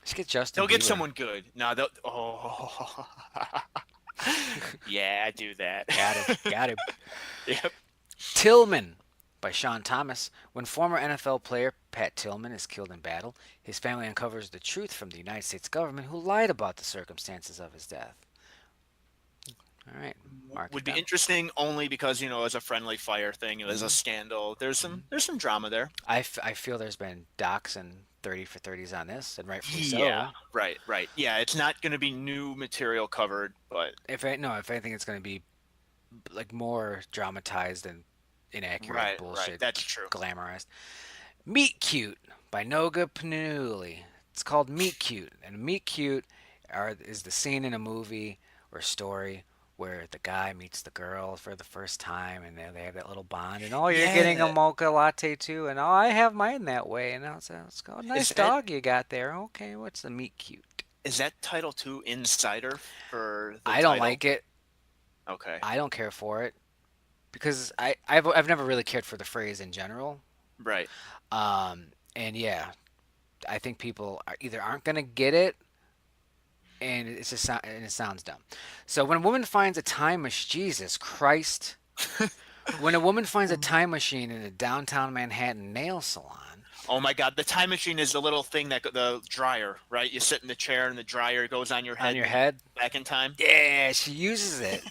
Just get Justin They'll get Bieber. someone good. No, they'll. Oh, yeah, do that. Got him. Got him. Yep. Tillman by Sean Thomas. When former NFL player Pat Tillman is killed in battle, his family uncovers the truth from the United States government, who lied about the circumstances of his death. All right, mark it Would be down. interesting only because as a friendly fire thing, it was a Hmm. scandal. There's some Hmm. there's some drama there. I feel there's been docs and 30 for 30s on this, and rightfully Yeah, so. right, right. Yeah, it's not going to be new material covered, but If anything, it's going to be like more dramatized and inaccurate right, right. bullshit, That's true. glamorized. Meet Cute by Noga Panuli. It's called Meet Cute, and Meet Cute is the scene in a movie or story where the guy meets the girl for the first time, and they have that little bond, and oh, you're getting a Yeah, mocha latte too, and oh, I have mine that way, and let's go, is nice that dog you got there. Okay, what's the Meet Cute? is that title too insider for the I don't title? like it. Okay, I don't care for it because I've never really cared for the phrase in general. right. And yeah, I think either aren't gonna get it, and it sounds dumb. So when a woman finds a time machine, Jesus Christ, when a woman finds a time machine in a downtown Manhattan nail salon Oh my God, the time machine is the little thing the dryer, right? You sit in the chair and the dryer goes on your on head your head, back in time. yeah, she uses it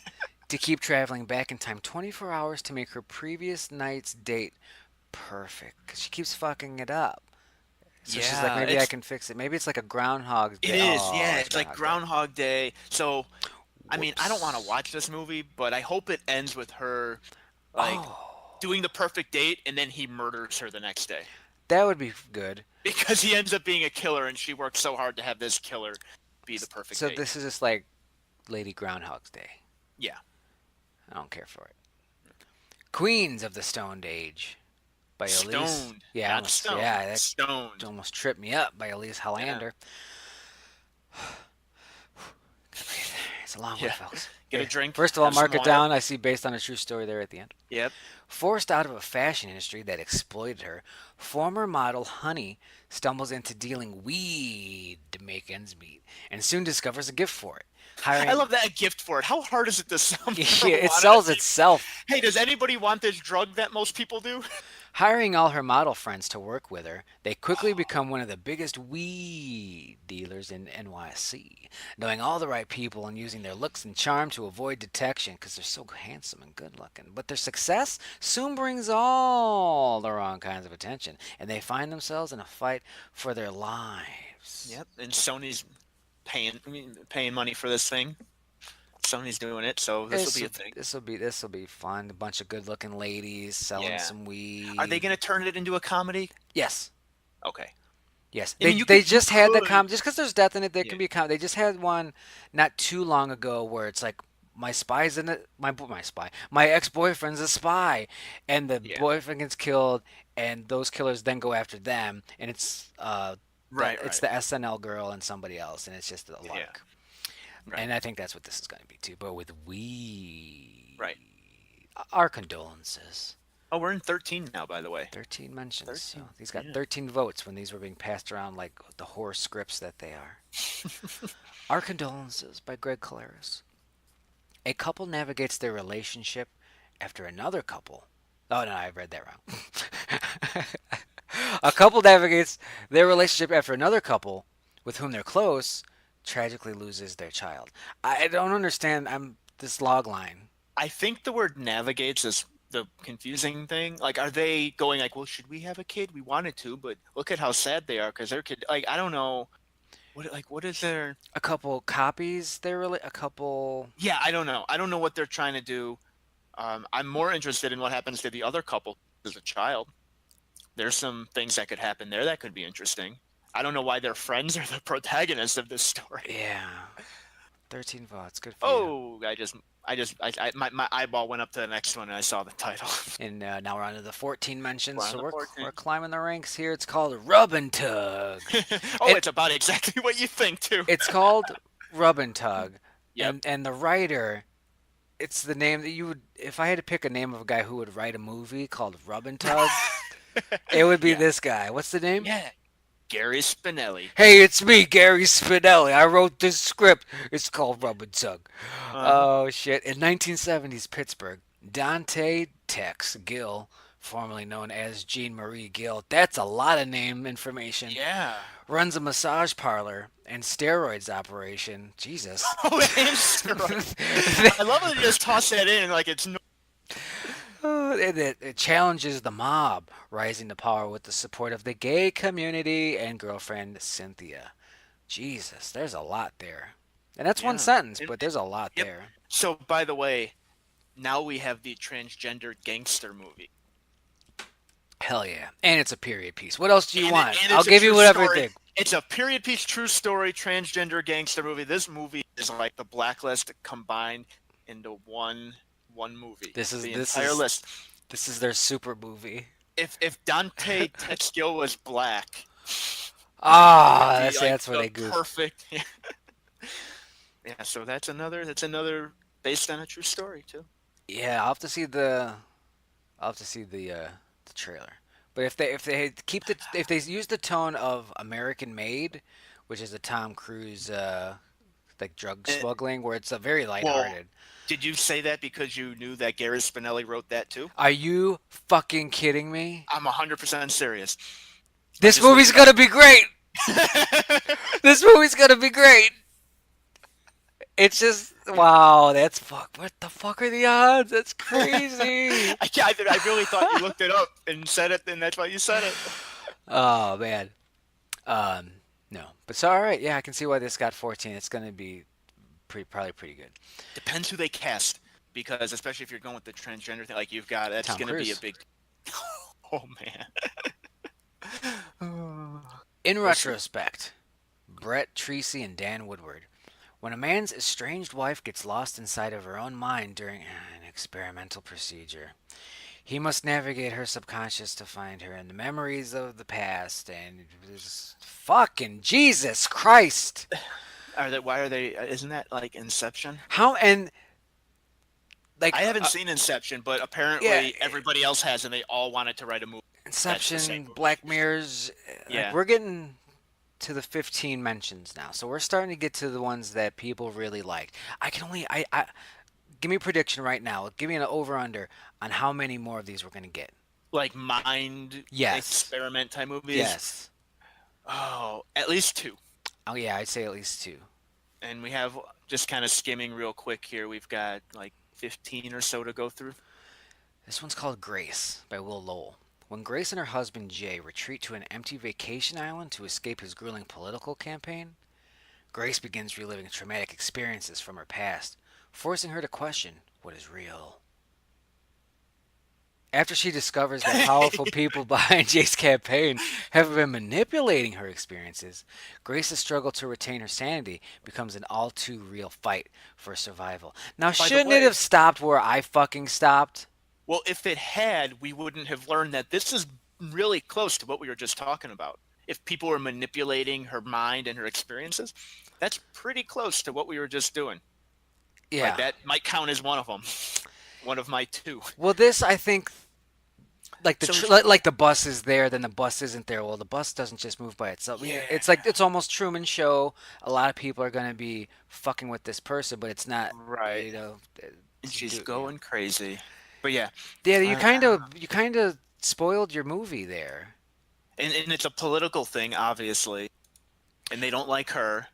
to keep traveling back in time 24 hours to make her previous night's date perfect. 'Cause she keeps fucking it up. So she's like, Yeah, maybe I can fix it. Maybe it's like a Groundhog's it Day. is. Oh, Yeah, it's it's like Groundhog Day. Groundhog Day. So, I mean, I don't want to Whoops. watch this movie, but I hope it ends with her like Oh, doing the perfect date and then he murders her the next day. that would be good. Because he ends up being a killer and she worked so hard to have this killer be the perfect So date. this is just like Lady Groundhog's Day. Yeah. I don't care for it. Queens of the Stoned Age by Elise. Stoned, Yeah, not almost. stoned. Yeah, that Stoned. almost tripped me up by Elise Yeah. Hollander. It's a long one, Yeah. folks. Get a Here, drink, first of all, have some mark it water. down. I see based on a true story there at the end. Yep. Forced out of a fashion industry that exploited her, former model Honey stumbles into dealing weed to make ends meet and soon discovers a gift for it. I Hiring. love that gift for it. How hard is it to sell Yeah, it marijuana? sells itself. Hey, does anybody want this drug that most people do? Hiring all her model friends to work with her, they quickly become one of the biggest weed dealers in NYC, knowing all the right people and using their looks and charm to avoid detection because they're so handsome and good looking. But their success soon brings all the wrong kinds of attention, and they find themselves in a fight for their lives. Yep. And Sony's paying money for this thing. Sony's doing it, so this will This be a will thing. this will be fun. A bunch of good looking ladies selling Yeah. some Are they weed. gonna turn it into a comedy? Yes. Okay. Yes, I mean, they you just had that could. just because there's death in it, there Yeah. can be a They just had one not too long ago where it's like my spy's in it. My ex boyfriend's a spy, and the Yeah. boyfriend gets killed, and those killers then go after them, and Right. it's Right. the SNL girl and somebody else, and it's just a Yeah. lark. Right. And I think that's what this is going to be too, but with we Right. our condolences. Oh, we're in 13 now, by the way. 13 mentions. So 13. these got Yeah. 13 votes when these were being passed around like the horror scripts that they are. Our Condolences by Greg Caleres. A couple navigates their relationship after another couple. Oh no, I read that wrong. A couple navigates their relationship after another couple with whom they're close tragically loses their child. I don't understand. I'm this log line. I think the word navigates is the confusing thing. Like, are they going like, well, should we have a kid? We wanted to, but look at how sad they are because their kid. Like, I don't know what is their. A couple copies a couple. Yeah, I don't know. I don't know what they're trying to do. I'm more interested in what happens to the other couple as a child. There's some things that could happen there that could be interesting. I don't know why their friends are the protagonists of this story. Yeah, 13 votes. Good for you. Oh, my eyeball went up to the next one and I saw the title. And now we're on to the 14 mentions. We're on So the we're 14. climbing the ranks here. It's called Rub and Tug. Oh, It it's about exactly what you think too. it's called Rub and Tug, Yep. and the writer. It's the name that you would. If I had to pick a name of a guy who would write a movie called Rub and Tug, it would be Yeah. this guy. What's the name? Yeah. Gary Spinelli. Hey, it's me, Gary Spinelli. I wrote this script. It's called Rub and Tug. Uh-huh. Oh shit! In 1970s Pittsburgh, Dante Tex Gill, formerly known as Jean Marie Gill, that's a lot of name information, Yeah. runs a massage parlor and steroids operation. Jesus. Oh, and steroid. I love that you just toss that in like it's no. It challenges the mob, rising to power with the support of the gay community and girlfriend Cynthia. Jesus, there's a lot there. And that's one Yeah. sentence, And- but there's a lot yep. there. So, by the way, now we have the transgender gangster movie. Hell yeah. And it's a period piece. What else do you want? And I'll it's a give you true whatever story. thing. It's a period piece, true story, transgender gangster movie. This movie is like the Blacklist combined into one movie. This is The this entire is list. this is their super movie. If Dante Texio was black, it would Ah, be like that's where the they goof. perfect. Yeah, so that's another based on a true story too. Yeah, I'll have to see the trailer. But if they use the tone of American Made, which is a Tom Cruise like drug Eh, smuggling, where it's a very well, lighthearted. did you say that because you knew that Gary Spinelli wrote that too? Are you fucking kidding me? I'm 100% serious. I This just looked movie's it up. gonna be great. This movie's gonna be great. It's just wow. That's fuck. What the fuck are the odds? That's crazy. I really thought you looked it up and said it, and that's why you said it. Oh man. Um, no, but so all right. Yeah, I can see why this got 14. It's gonna be probably pretty good. Depends who they cast, because especially if you're going with the transgender thing, like you've got, that's Tom going to be a Cruise. big. Oh man. In We'll see. retrospect, Brett Treacy and Dan Woodward. When a man's estranged wife gets lost inside of her own mind during an experimental procedure, he must navigate her subconscious to find her in the memories of the past. And fucking Jesus Christ! Are they? Why are they? Isn't that like Inception? How and like I haven't seen Inception, but yeah, apparently everybody else has, and they all wanted to write a movie. That's the same Inception, movie. Black Mirrors. Like Yeah. we're getting to the 15 mentions now, so we're starting to get to the ones that people really liked. I can only I give me a prediction right now. Give me an over under on how many more of these we're gonna get. Like mind Yes, experiment type movies. yes. Oh, at least two. Oh yeah, I'd say at least two. And we have, just kind of skimming real quick here, we've got like 15 or so to go through. This one's called Grace by Will Lowell. When Grace and her husband Jay retreat to an empty vacation island to escape his grueling political campaign, Grace begins reliving traumatic experiences from her past, forcing her to question what is real. After she discovers that powerful people behind Jay's campaign have been manipulating her experiences, Grace's struggle to retain her sanity becomes an all too real fight for survival. Now, By the shouldn't it way, have stopped where I fucking stopped? well, if it had, we wouldn't have learned that this is really close to what we were just talking about. If people were manipulating her mind and her experiences, that's pretty close to what we were just doing. Like Yeah. that might count as one of them. One of my two. Well, this, I think, like So like the bus is there, then the bus isn't there. Well, the bus doesn't just move by itself. yeah, It's like it's almost Truman Show. A lot of people are gonna be fucking with this person, but it's not. right. You know, And to she's do. You know. going crazy. But yeah, Yeah, I, you kind of spoiled your movie there. and it's a political thing, obviously, and they don't like her.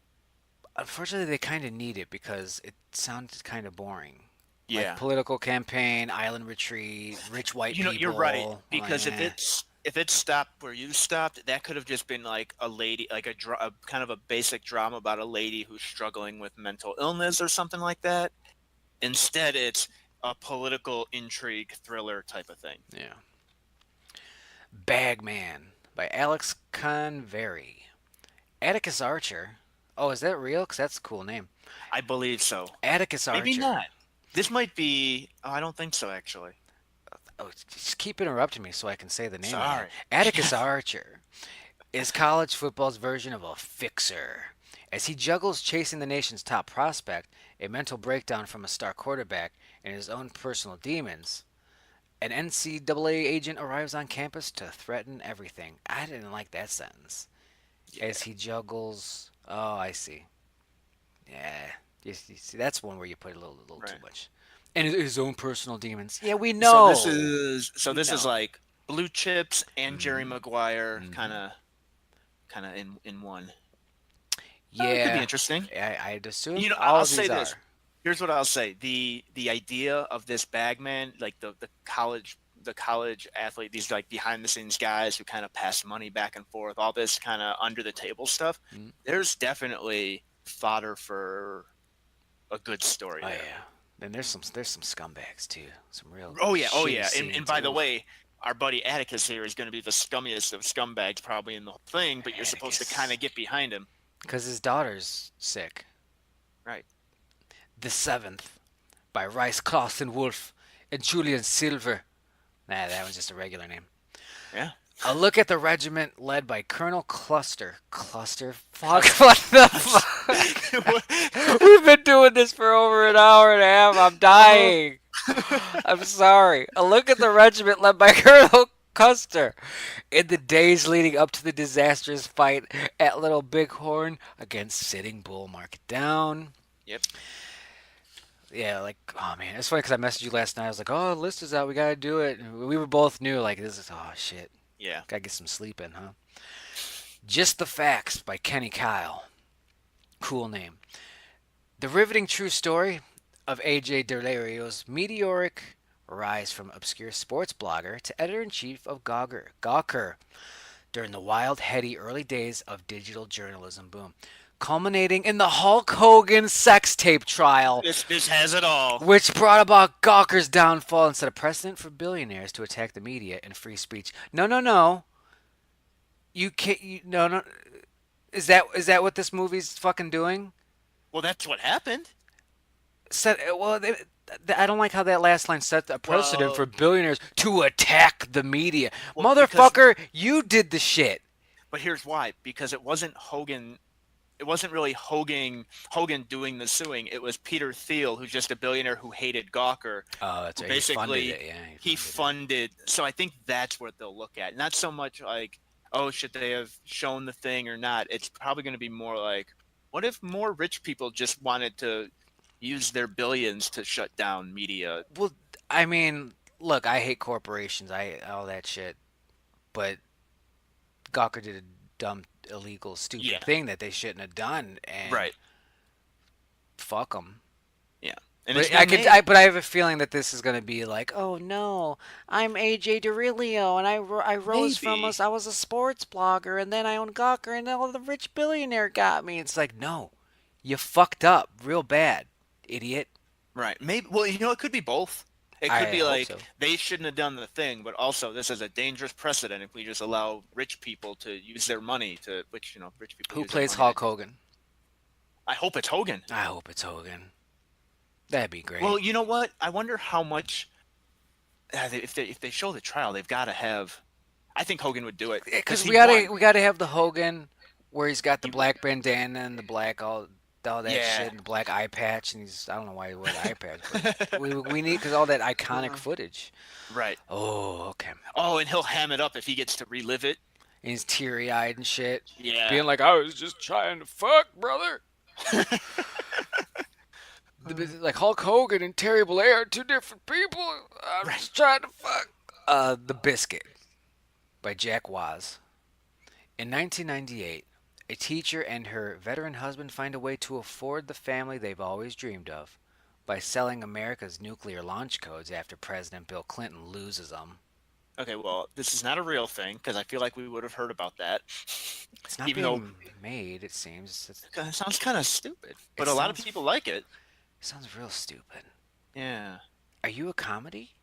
Unfortunately, they kind of need it because it sounds kind of boring. Like Yeah. political campaign, island retreat, rich white You're right people. I'm like, because eh. if it stopped where you stopped, that could have just been like a lady, like a kind of a basic drama about a lady who's struggling with mental illness or something like that. Instead, it's a political intrigue thriller type of thing. Yeah. Bagman by Alex Convery. Atticus Archer. Oh, is that real? Because that's a cool name. I believe so. Atticus Maybe Archer. not. This might be. Oh, I don't think so, actually. Oh, just keep interrupting me so I can say the name again. Sorry. Atticus Archer is college football's version of a fixer. As he juggles chasing the nation's top prospect, a mental breakdown from a star quarterback, and his own personal demons, an NCAA agent arrives on campus to threaten everything. I didn't like that sentence. As Yeah. he juggles. Oh, I see. Yeah. You see, that's one where you put a little too Right. much. And his own personal demons. Yeah, we So this know. is so We this is know. like Blue Chips and Jerry Mm-hmm. Maguire, Mm-hmm. kind of in one. It could be Yeah, interesting. I'd assume You know, all I'll of say these this. are. Here's what I'll say. The idea of this bagman, like the college athlete, these like behind the scenes guys who kind of pass money back and forth, all this kind of under the table stuff. Mm. There's definitely fodder for a good story Oh there. yeah. Then there's some scumbags too. Some real Oh shitty yeah. And scenes. by the Oof. way, our buddy Atticus here is going to be the scummiest of scumbags probably in the whole thing, but you're supposed to kind Atticus. of get behind him. Because his daughter's sick. Right. The Seventh by Rice Clausen Wolf and Julian Silver. Nah, that was just a regular name. Yeah. A look at the regiment led by Colonel Cluster. Cluster? Fuck, what the fuck? We've been doing this for over an hour and a half. I'm Uh-huh. dying. I'm sorry. A look at the regiment led by Colonel Custer. In the days leading up to the disastrous fight at Little Bighorn against Sitting Bull. Mark it down. Yep. Yeah, like, oh man, it's funny because I messaged you last night. I was like, oh, the list is out. We got to do it. And we were both new. Like, this is, oh shit. Yeah. Gotta get some sleep in, huh? Just the Facts by Kenny Kyle. Cool name. The riveting true story of AJ Delario's meteoric rise from obscure sports blogger to editor in chief of Gawker during the wild, heady early days of digital journalism boom, culminating in the Hulk Hogan sex tape trial, This has it all. which brought about Gawker's downfall and set a precedent for billionaires to attack the media and free speech. No, no, no. You can't. No, no. Is that what this movie's fucking doing? Well, that's what happened. Set well. I don't like how that last line set a precedent Well, for billionaires to attack the media. because Motherfucker, you did the shit. but here's why. Because it wasn't Hogan. It wasn't really Hogan doing the suing. It was Peter Thiel, who's just a billionaire who hated Gawker, Oh, that's who right. He funded basically it. Yeah, he he funded it. funded. So I think that's what they'll look at. Not so much like, oh, should they have shown the thing or not? It's probably going to be more like, what if more rich people just wanted to use their billions to shut down media? Well, I mean, look, I hate corporations. I all that shit. But Gawker did a dumb, illegal, stupid Yeah, thing that they shouldn't have done, and right. fuck them. Yeah, and it's But I been could, made. but I have a feeling that this is going to be like, oh no, I'm AJ DeRilio, and I rose from Maybe. us. I was a sports blogger, and then I owned Gawker, and all the rich billionaire got me. It's like, no, you fucked up real bad, idiot. Right. Maybe. Well, it could be both. It I could be hope like so. they shouldn't have done the thing, but also this is a dangerous precedent if we just allow rich people to use their money to, which rich people Who use their plays money to Hulk do. Hogan? I hope it's Hogan. I hope it's Hogan. That'd be great. Well, you know what? I wonder how much if they show the trial, they've got to have. I think Hogan would do it because Because he won. we gotta have the Hogan where he's got the He, black bandana and the black all all that Yeah. shit and the black eye patch, and he's I don't know why he wore the eye patch, but we need because all that iconic Uh, footage. right. Oh, okay. Oh, and he'll ham it up if he gets to relive it. And he's teary eyed and shit, Yeah. being like, "I was just trying to fuck, brother." Like Hulk Hogan and Terry Blair, are two different people. I'm Right. just trying to fuck. The Biscuit by Jack Waz. In 1998, a teacher and her veteran husband find a way to afford the family they've always dreamed of by selling America's nuclear launch codes after President Bill Clinton loses them. Okay, well, this is not a real thing because I feel like we would have heard about that. It's not Even though being made, it seems. it sounds kind of stupid, It but a lot of sounds people like it. sounds real stupid. Yeah. Are you a comedy?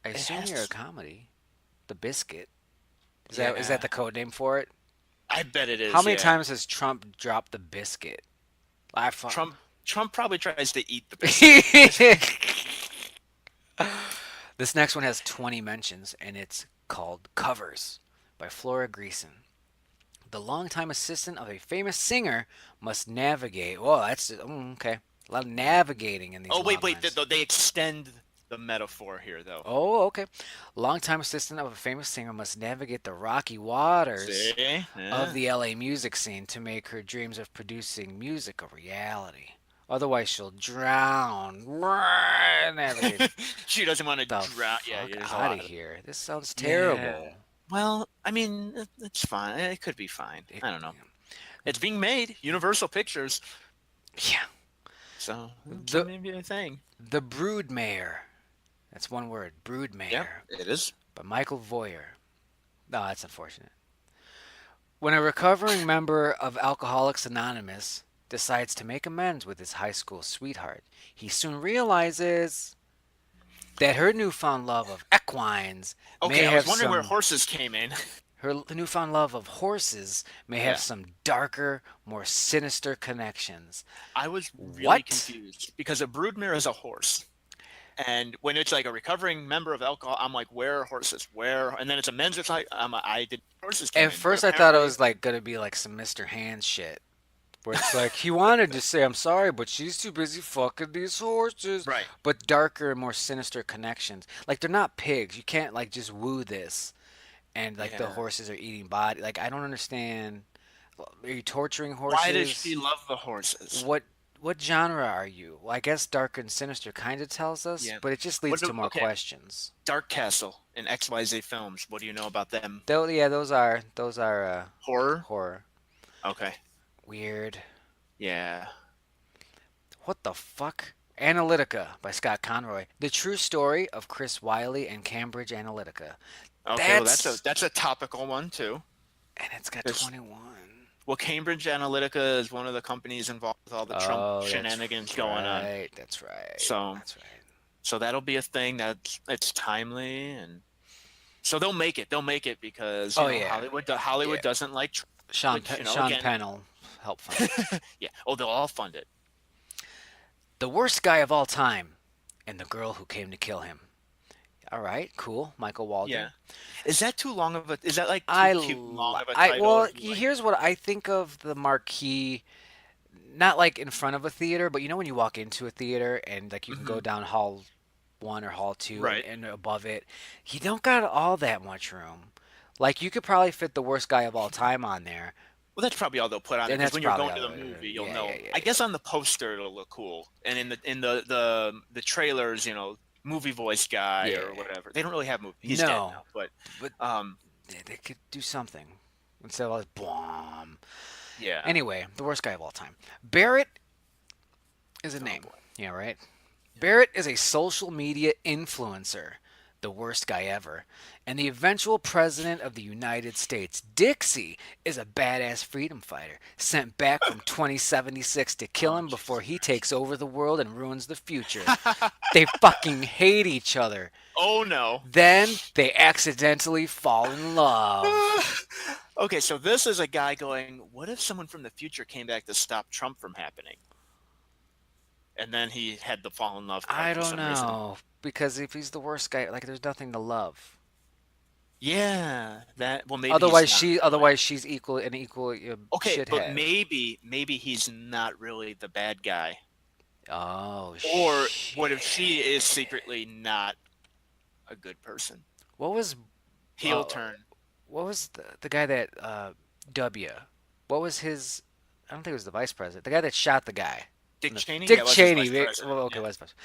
I It assume you're a has. comedy. The Biscuit. Is that Yeah. the code name for it? I bet it How is. many Yeah. times has Trump dropped the biscuit? I fu- Trump probably tries to eat the biscuit. This next one has 20 mentions, and it's called Covers by Flora Greason. The longtime assistant of a famous singer must navigate. Whoa, that's okay. A lot of navigating in these Oh wait, log wait. lines. They extend the metaphor here, though. Oh, okay. Longtime assistant of a famous singer must navigate the rocky waters See? of Yeah. the LA music scene to make her dreams of producing music a reality. Otherwise, she'll drown. Navigate. She doesn't want to The drown. Yeah, fuck there's a out lot of of. here. This sounds Yeah. terrible. Well, I mean, it's fine. It could be fine. It, I don't know. It's being made. Universal Pictures. yeah. So it's The maybe a thing. the Broodmare. That's one word. Yep, Broodmare it is. by Michael Voyer. No, that's unfortunate. When a recovering member of Alcoholics Anonymous decides to make amends with his high school sweetheart, he soon realizes that her newfound love of equines may Okay, I was have wondering where some horses came in. her newfound love of horses may have Yeah. some darker, more sinister connections. I was really What? confused because a broodmare is a horse. And when it's like a recovering member of alcohol, I'm like, where are horses? Where? And then it's a men's. It's like, I did horses came At in, but first, I thought it apparently, was like gonna be like some Mr. Hands shit, where it's like he wanted to say I'm sorry, but she's too busy fucking these horses. right? But darker and more sinister connections. Like they're not pigs. You can't like just woo this, and like the Yeah. horses are eating body. Like I don't understand. Are you torturing Why does she horses? love the horses? What what genre are you? Well, I guess dark and sinister kind of tells us, Yeah. but it just What? leads to more Okay. questions. Dark Castle and XYZ Films. What do you know about them? Though, yeah, those are Horror. horror. Okay. Weird. Yeah. What the fuck? Analytica by Scott Conroy. The true story of Chris Wiley and Cambridge Analytica. Okay. Well, That's that's a topical one too. and it's got This 21. Well, Cambridge Analytica is one of the companies involved with all the Trump Oh, shenanigans going on. That's right. So, That's right. so that'll be a thing that's it's timely, and so they'll make it. They'll make it because Oh yeah. Hollywood Yeah. doesn't like Trump, Sean which Sean again, Penn will help fund it. yeah. Oh, they'll all fund it. The worst guy of all time and the girl who came to kill him. All right, cool. Michael Yeah. Waldron. Is that too long of a? Is that like too I, cute long of a I title? Or well, do you like? here's what I think of the marquee, not like in front of a theater, but you know when you walk into a theater and like you can go Mhm. down hall one or hall two Right. and above it, you don't got all that much room. Like you could probably fit the worst guy of all time on there, Well, that's probably all they'll put on it and because that's when you're probably going to all. the movie, you'll Yeah, know. yeah, yeah, I guess yeah. on the poster it'll look cool, and in the trailers, movie voice guy Yeah. or whatever. They don't really have movie. He's dead No, now, but but um, they could do something instead of all this bomb. yeah. Anyway, the worst guy of all time. Barrett is a Oh name. boy. Yeah, right. Barrett is a social media influencer, the worst guy ever, and the eventual president of the United States. Dixie is a badass freedom fighter sent back from 2076 to kill Oh him before Jesus he Christ. takes over the world and ruins the future. They fucking hate each other. Oh no. Then they accidentally fall in love. Okay, so this is a guy going, what if someone from the future came back to stop Trump from happening? And then he had the fall in love part I for don't some reason. know. Because if he's the worst guy, like, there's nothing to love. Yeah, that well maybe he's Otherwise, not really. she's equal an equal Okay, but shithead. maybe he's not really the bad guy. Oh Or shit! what if she is secretly not a good person? What was Heel uh, turn. the guy that W? What was his? I don't think it was the vice president. The guy that shot the guy. Dick Cheney? Yeah, Dick it was his Cheney. vice president. Well, okay, Yeah. vice president.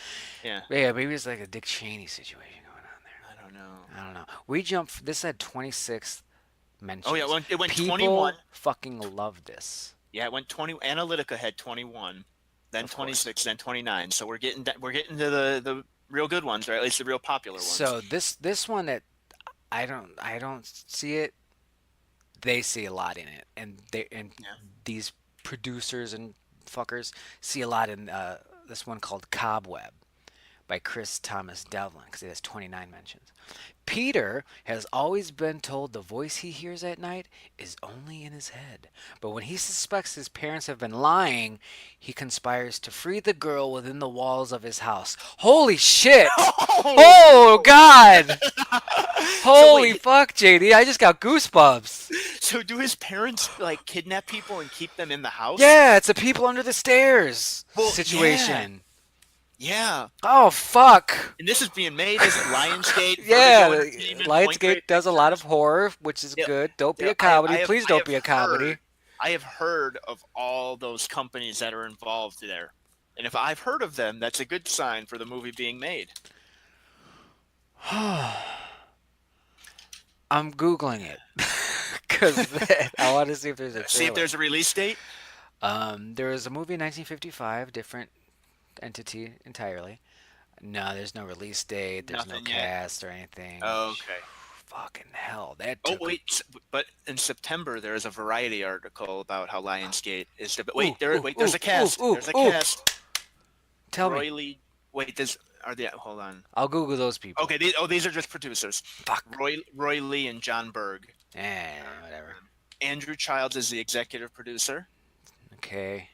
Yeah. Yeah, maybe it's like a Dick Cheney situation going on I don't know. there. I don't know. We jumped. This had 26 Oh yeah, mentions. it went 21. People fucking love this. Yeah, it went 20. Analytica had 21, then Of course. 26, then 29. So we're getting to the real good ones, or at least the real popular ones. So this one that I don't see it. They see a lot in it, and Yeah. these producers and fuckers see a lot in this one called Cobweb by Chris Thomas Devlin because it has 29 mentions. Peter has always been told the voice he hears at night is only in his head. But when he suspects his parents have been lying, he conspires to free the girl within the walls of his house. Holy shit! Oh, Oh! God! So Holy wait, fuck, JD. I just got goosebumps. so do his parents like kidnap people and keep them in the house? Yeah, it's a people under the stairs Well, yeah, situation. yeah. Oh, fuck. And this is being made, is it? Lionsgate, Yeah, Vertigo Entertainment, Point Lionsgate Grey does a lot of Pictures. horror, which is Yeah, good. Don't be yeah. a comedy. Please I don't have be a comedy. heard, I have heard of all those companies that are involved there, and if I've heard of them, that's a good sign for the movie being made. I'm Googling it because I want to see if there's a See if trailer. there's a release date. There was a movie in 1955, different entity entirely. No, there's no release date. There's no Nothing yet. cast or anything. Okay. Fucking hell, that Oh took a. wait, but in September there is a Variety article about how Lionsgate is. Ooh, ooh, Wait, there's ooh, a ooh, cast. ooh, There's a ooh. cast. Tell me. Roy Lee. Wait, this are the hold on. I'll Google those people. Okay, these are just producers. Fuck. Roy Lee and John Berg. Whatever. Andrew Childs is the executive producer. Okay.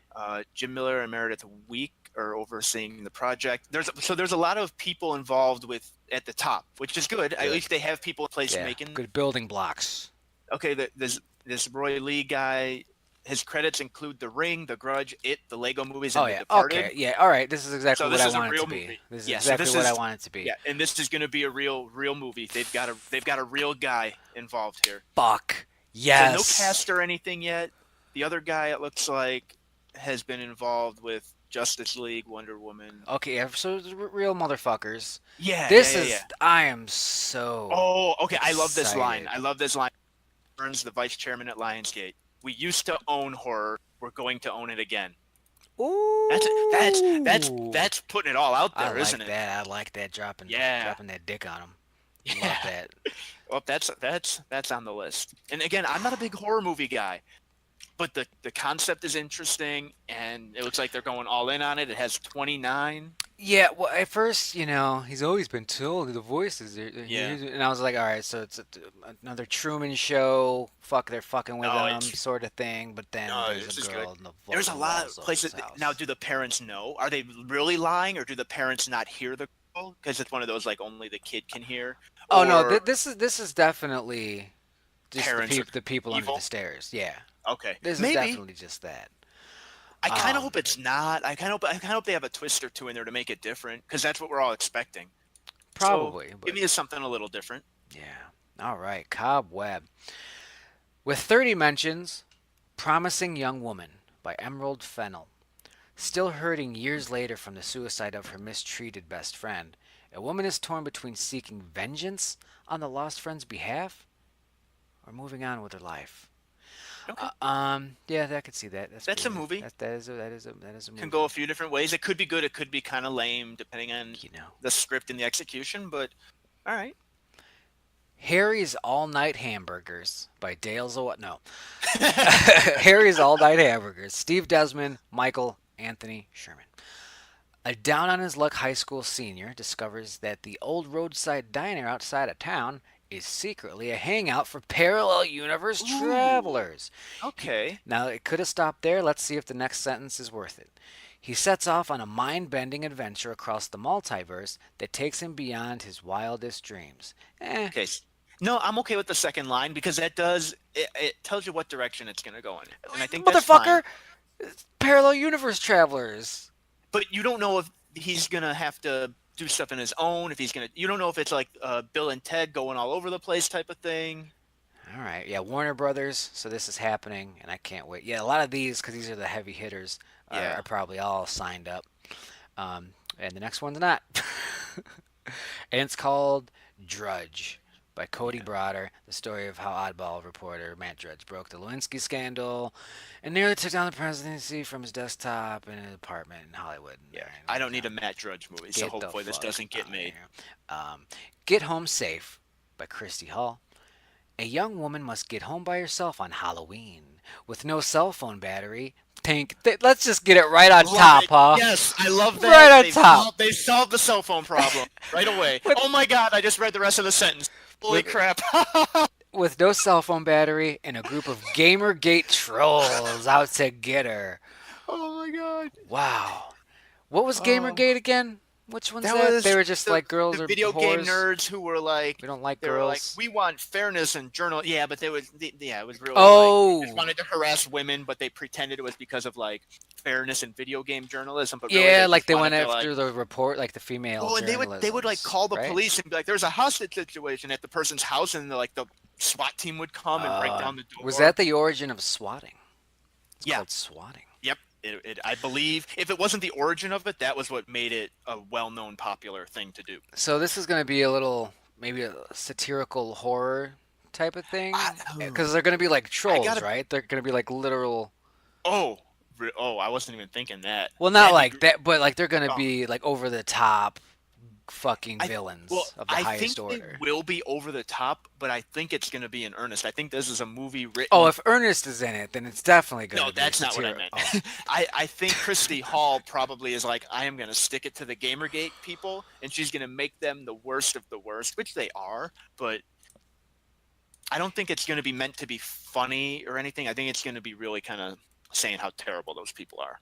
Jim Miller and Meredith Week are overseeing the project. There's a lot of people involved with at the top, which is good. At Good. least they have people in place Yeah. making. Good building blocks. Okay, this Roy Lee guy. His credits include The Ring, The Grudge, It, the Lego movies, Oh and The yeah. Departed. Okay. Yeah. All right. This is exactly So what this I is a want it real to be. movie. This is Yeah, so exactly this what I is want it to be. yeah, and this is going to be a real movie. They've got a real guy involved here. Fuck. So no Yes. cast or anything yet. The other guy, it looks like, has been involved with Justice League, Wonder Woman. Okay. Yeah, so real motherfuckers. Yeah, This yeah, yeah. is. I am so Oh, okay. I love this line. excited. I love this line. Burns, the vice chairman at Lionsgate. We used to own horror. We're going to own it again. Ooh. That's putting it all out I there, isn't like it? that. I like that Yeah, dropping that dick on him. Love yeah. that. Well, that's on the list. And again, I'm not a big horror movie guy, but the concept is interesting, and it looks like they're going all in on it. It has 29. Yeah, well, at first, he's always been told the voices, Yeah. and I was like, all right, so it's another Truman Show, fuck, they're fucking with No, him, sort of thing. But then no, there's a this is good. girl in the There's a lot walls of of his places. Now, house. do the parents know? Are they really lying, or do the parents not hear the call? Because it's one of those like only the kid can hear, Oh no, or this is definitely just parents are the people under the evil. stairs. Yeah, Okay, this is maybe. definitely just that. I kind of Um, hope it's not. I kind of hope they have a twist or two in there to make it different, because that's what we're all expecting. So Probably, give but me something a little different. yeah. All right, Cobweb with 30 mentions, promising young woman by Emerald Fennell. Still hurting years later from the suicide of her mistreated best friend, a woman is torn between seeking vengeance on the lost friend's behalf or moving on with her life. Okay, Yeah, I could see that. That's that's a pretty. movie. That is a Can go a movie. few different ways. It could be good. It could be kind of lame, depending on You know, the script and the execution. But all right. Harry's All Night Hamburgers by Dale Zawad. No, Harry's All Night Hamburgers. Steve Desmond, Michael Anthony Sherman. A down on his luck high school senior discovers that the old roadside diner outside of town is secretly a hangout for parallel universe Ooh. travelers. Okay. Now, it could have stopped there. Let's see if the next sentence is worth it. He sets off on a mind bending adventure across the multiverse that takes him beyond his wildest dreams. Eh, Okay. No, I'm okay with the second line because it tells you what direction it's going to go in, and I think that's fine. Motherfucker, parallel universe travelers. But you don't know if he's going to have to do stuff in his own. If he's going to, you don't know if it's like Bill and Ted going all over the place type of thing. All right, yeah, Warner Brothers. So this is happening, and I can't wait. Yeah, a lot of these, because these are the heavy hitters, are Yeah, probably all signed up. And the next one's not. And it's called Drudge by Cody yeah, Broder, the story of how oddball reporter Matt Drudge broke the Lewinsky scandal and nearly took down the presidency from his desktop in an apartment in Hollywood. yeah. All I right, don't need a Matt Drudge movie, so get the hopefully this fuck doesn't out get of made. here. Get Home Safe by Christy Hall. A young woman must get home by herself on Halloween with no cell phone battery. Let's just get it right on Love top, it. huh? Yes, I love Right that. on top. They solved the cell phone problem right away. With Oh my god, I just read the rest of the sentence. Holy with crap. with no cell phone battery and a group of Gamergate trolls out to get her. Oh my god. Wow. What was Oh. Gamergate again? Which one's That that? They was were just like the girls or video game whores. nerds who were like, We don't like they were like, girls. we want fairness and journal. Yeah, but yeah, it was really like they just Oh, wanted to harass women, but they pretended it was because of like fairness in video game journalism, but really yeah, they like just they went wanted to like, after the report, like the female well, and they would like journalisms, call the right? police and be like, there's a hostage situation at the person's house, and like the SWAT team would come and break down the Was door. that the origin of swatting? It's Yeah, called swatting. yep. I believe if it wasn't the origin of it, that was what made it a well-known, popular thing to do. So this is going to be a little, maybe a satirical horror type of I, thing, because they're going to be like I trolls, gotta. right? They're going to be like literal. Oh, I wasn't even thinking that. Well, not That'd be. like that, but like they're going to Oh, be like over the top fucking I well, villains of the I think highest they order. will be over the top, but I think it's going to be in earnest. I think this is a movie Oh, written. if Ernest is in it, then it's definitely going No, to be that's not what I satirical. meant. Oh, I think Christy Hall probably is like, I am going to stick it to the Gamergate people, and she's going to make them the worst of the worst, which they are. But I don't think it's going to be meant to be funny or anything. I think it's going to be really kind of saying how terrible those people are.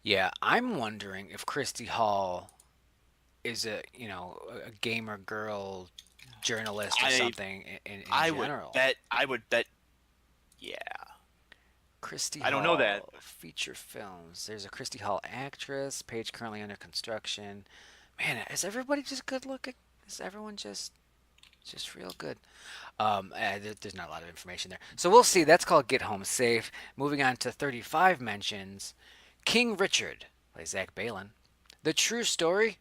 yeah, I'm wondering if Christy Hall is a gamer girl journalist or I something in I would general. bet. I would bet. Yeah, Christy I don't know that. Hall feature films. There's a Christy Hall actress. Page currently under construction. Man, is everybody just good looking? Is everyone just real good? There's not a lot of information there, so we'll see. That's called Get Home Safe. Moving on to 35 mentions. King Richard by Zach Balin. The true story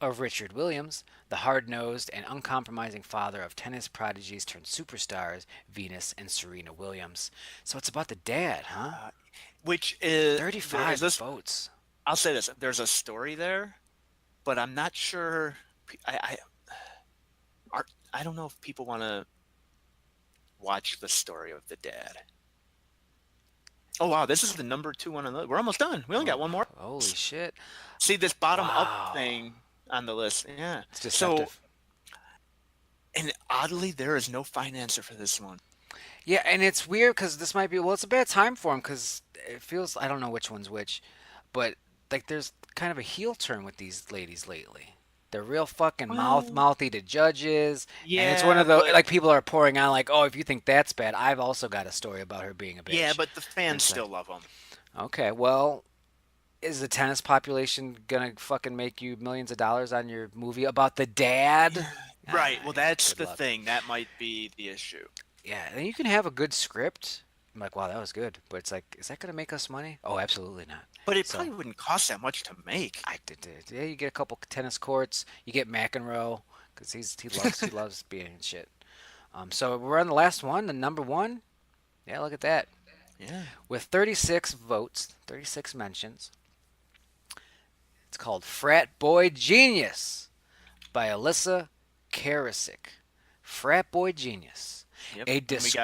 of Richard Williams, the hard-nosed and uncompromising father of tennis prodigies turned superstars Venus and Serena Williams. So it's about the dad, huh? Uh, which is there is 35 this. votes. I'll say this. There's a story there, but I'm not sure. I are. I don't know if people want to watch the story of the dad. Oh wow, this is the number two one on the. We're almost done. We only got Oh, one more. holy shit. See this bottom up Wow. thing on the list. Yeah. It's So, deceptive. and oddly, there is no fine answer for this one. Yeah, and it's weird because this might be, well, it's a bad time for him because it feels, I don't know which one's which, but like there's kind of a heel turn with these ladies lately. They're real fucking Well, mouthy to judges, and it's one yeah, of the but like people are pouring on like, oh, if you think that's bad, I've also got a story about her being a yeah, bitch. but the And fans it's like, still love them. okay, well, is the tennis population gonna fucking make you millions of dollars on your movie about the dad? Right. Ah, Well, that's good the luck. thing. That might be the issue. Yeah, and you can have a good script. I'm like, wow, that was good. But it's like, is that going to make us money? Oh, absolutely not. But it So, probably wouldn't cost that much to make. yeah, you get a couple tennis courts. You get McEnroe because he loves being in shit. So we're on the last one, the number one. Yeah, look at that. Yeah. With 36 votes, 36 mentions. It's called Frat Boy Genius by Alyssa Karasik. Frat Boy Genius. Yep. A And disc.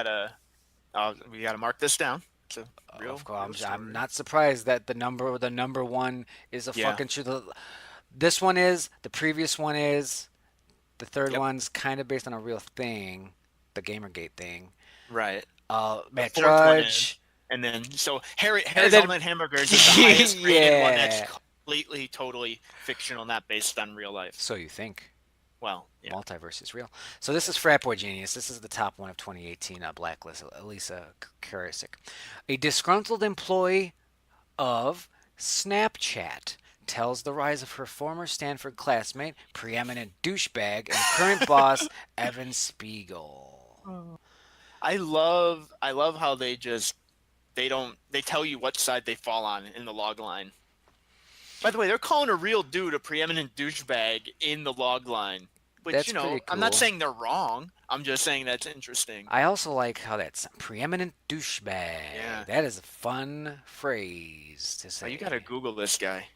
we gotta mark this down. It's a Of real course, I'm story. not surprised that the number one is a Yeah. fucking truth. This one is, the previous one is, the third Yep. one's kind of based on a real thing, the Gamergate thing. Right. The Matt fourth one is, Drudge, and then so and Harry's then All Night Hamburgers is the highest rated one that's yeah. completely, totally fictional, not based on real life. So you think? Well, yeah. Multiverse is real. So this is Frat Boy Genius. This is the top one of 2018 Blacklist. Elisa Karasik. A disgruntled employee of Snapchat tells the rise of her former Stanford classmate, preeminent douchebag, and current boss, Evan Spiegel. Oh. I love how they tell you what side they fall on in the log line. By the way, they're calling a real dude a preeminent douchebag in the log line. Which, That's pretty I'm not cool. saying they're wrong. I'm just saying that's interesting. I also like how that's preeminent douchebag. Yeah. That is a fun phrase to Oh, you gotta say. Google this guy.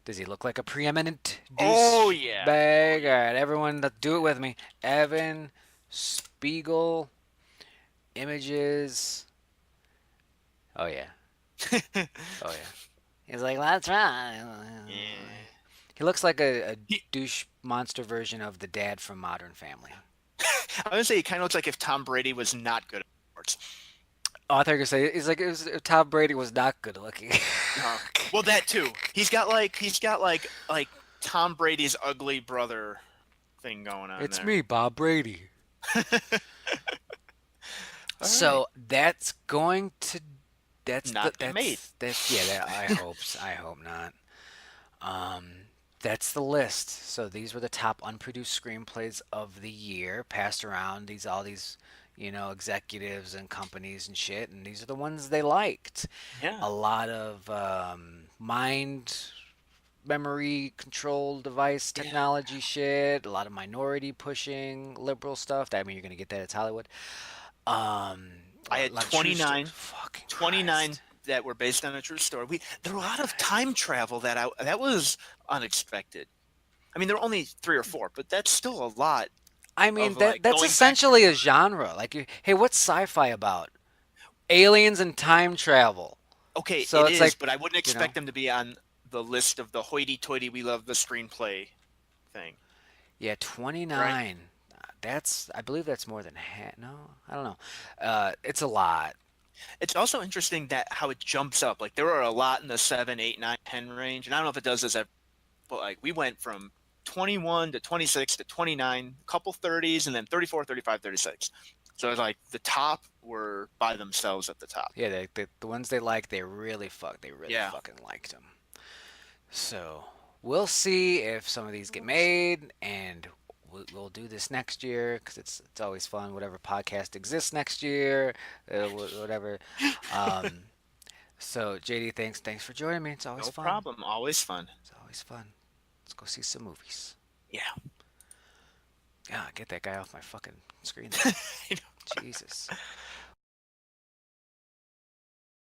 Does he look like a preeminent Oh yeah. Oh douchebag? All yeah. right, everyone, do it with me. Evan Spiegel images. Oh yeah. Oh yeah. He's like, that's right. Yeah. He looks like a He, douche monster version of the dad from Modern Family. I would say he kind of looks like if Tom Brady was not good at sports. Oh, I thought you were gonna say he's like if Tom Brady was not good looking. Well, that too. He's got like Tom Brady's ugly brother thing going on It's there. me, Bob Brady. All right. So that's going to Not be made. that's yeah. I hope not. Um, that's the list. So these were the top unproduced screenplays of the year, passed around all these executives and companies and shit, and these are the ones they liked. Yeah. A lot of mind memory control device Yeah. technology shit. A lot of minority pushing liberal stuff. I mean, you're gonna get that. It's Hollywood. Um, I a had lot of true stories. 29, Fucking 29 Christ. that were based on a true story. There were a lot of time travel that was unexpected. I mean, there were only three or four, but that's still a lot I mean of like that's going back. essentially a genre. Like, hey, what's sci-fi about? Aliens and time travel. Okay, So it it's is, like, but I wouldn't you know, expect them to be on the list of the hoity-toity we love the screenplay thing, yeah, right? 29. I believe that's more than half. No, I don't know. It's a lot. It's also interesting that how it jumps up. Like there were a lot in the 7, 8, 9, 10 range, and I don't know if it does this, but like we went from 21 to 26 to 29, couple 30s, and then 34, 35, 36. So it's like the top were by themselves at the top. Yeah, the ones they like, they really Yeah. fucking liked them. So we'll see if some of these get made, and we'll do this next year because it's always fun. Whatever podcast exists next year, whatever. Um, so JD, thanks for joining me. It's always No fun. problem. Always fun. It's always fun. Let's go see some movies. Yeah. Yeah, get that guy off my fucking screen there. Jesus.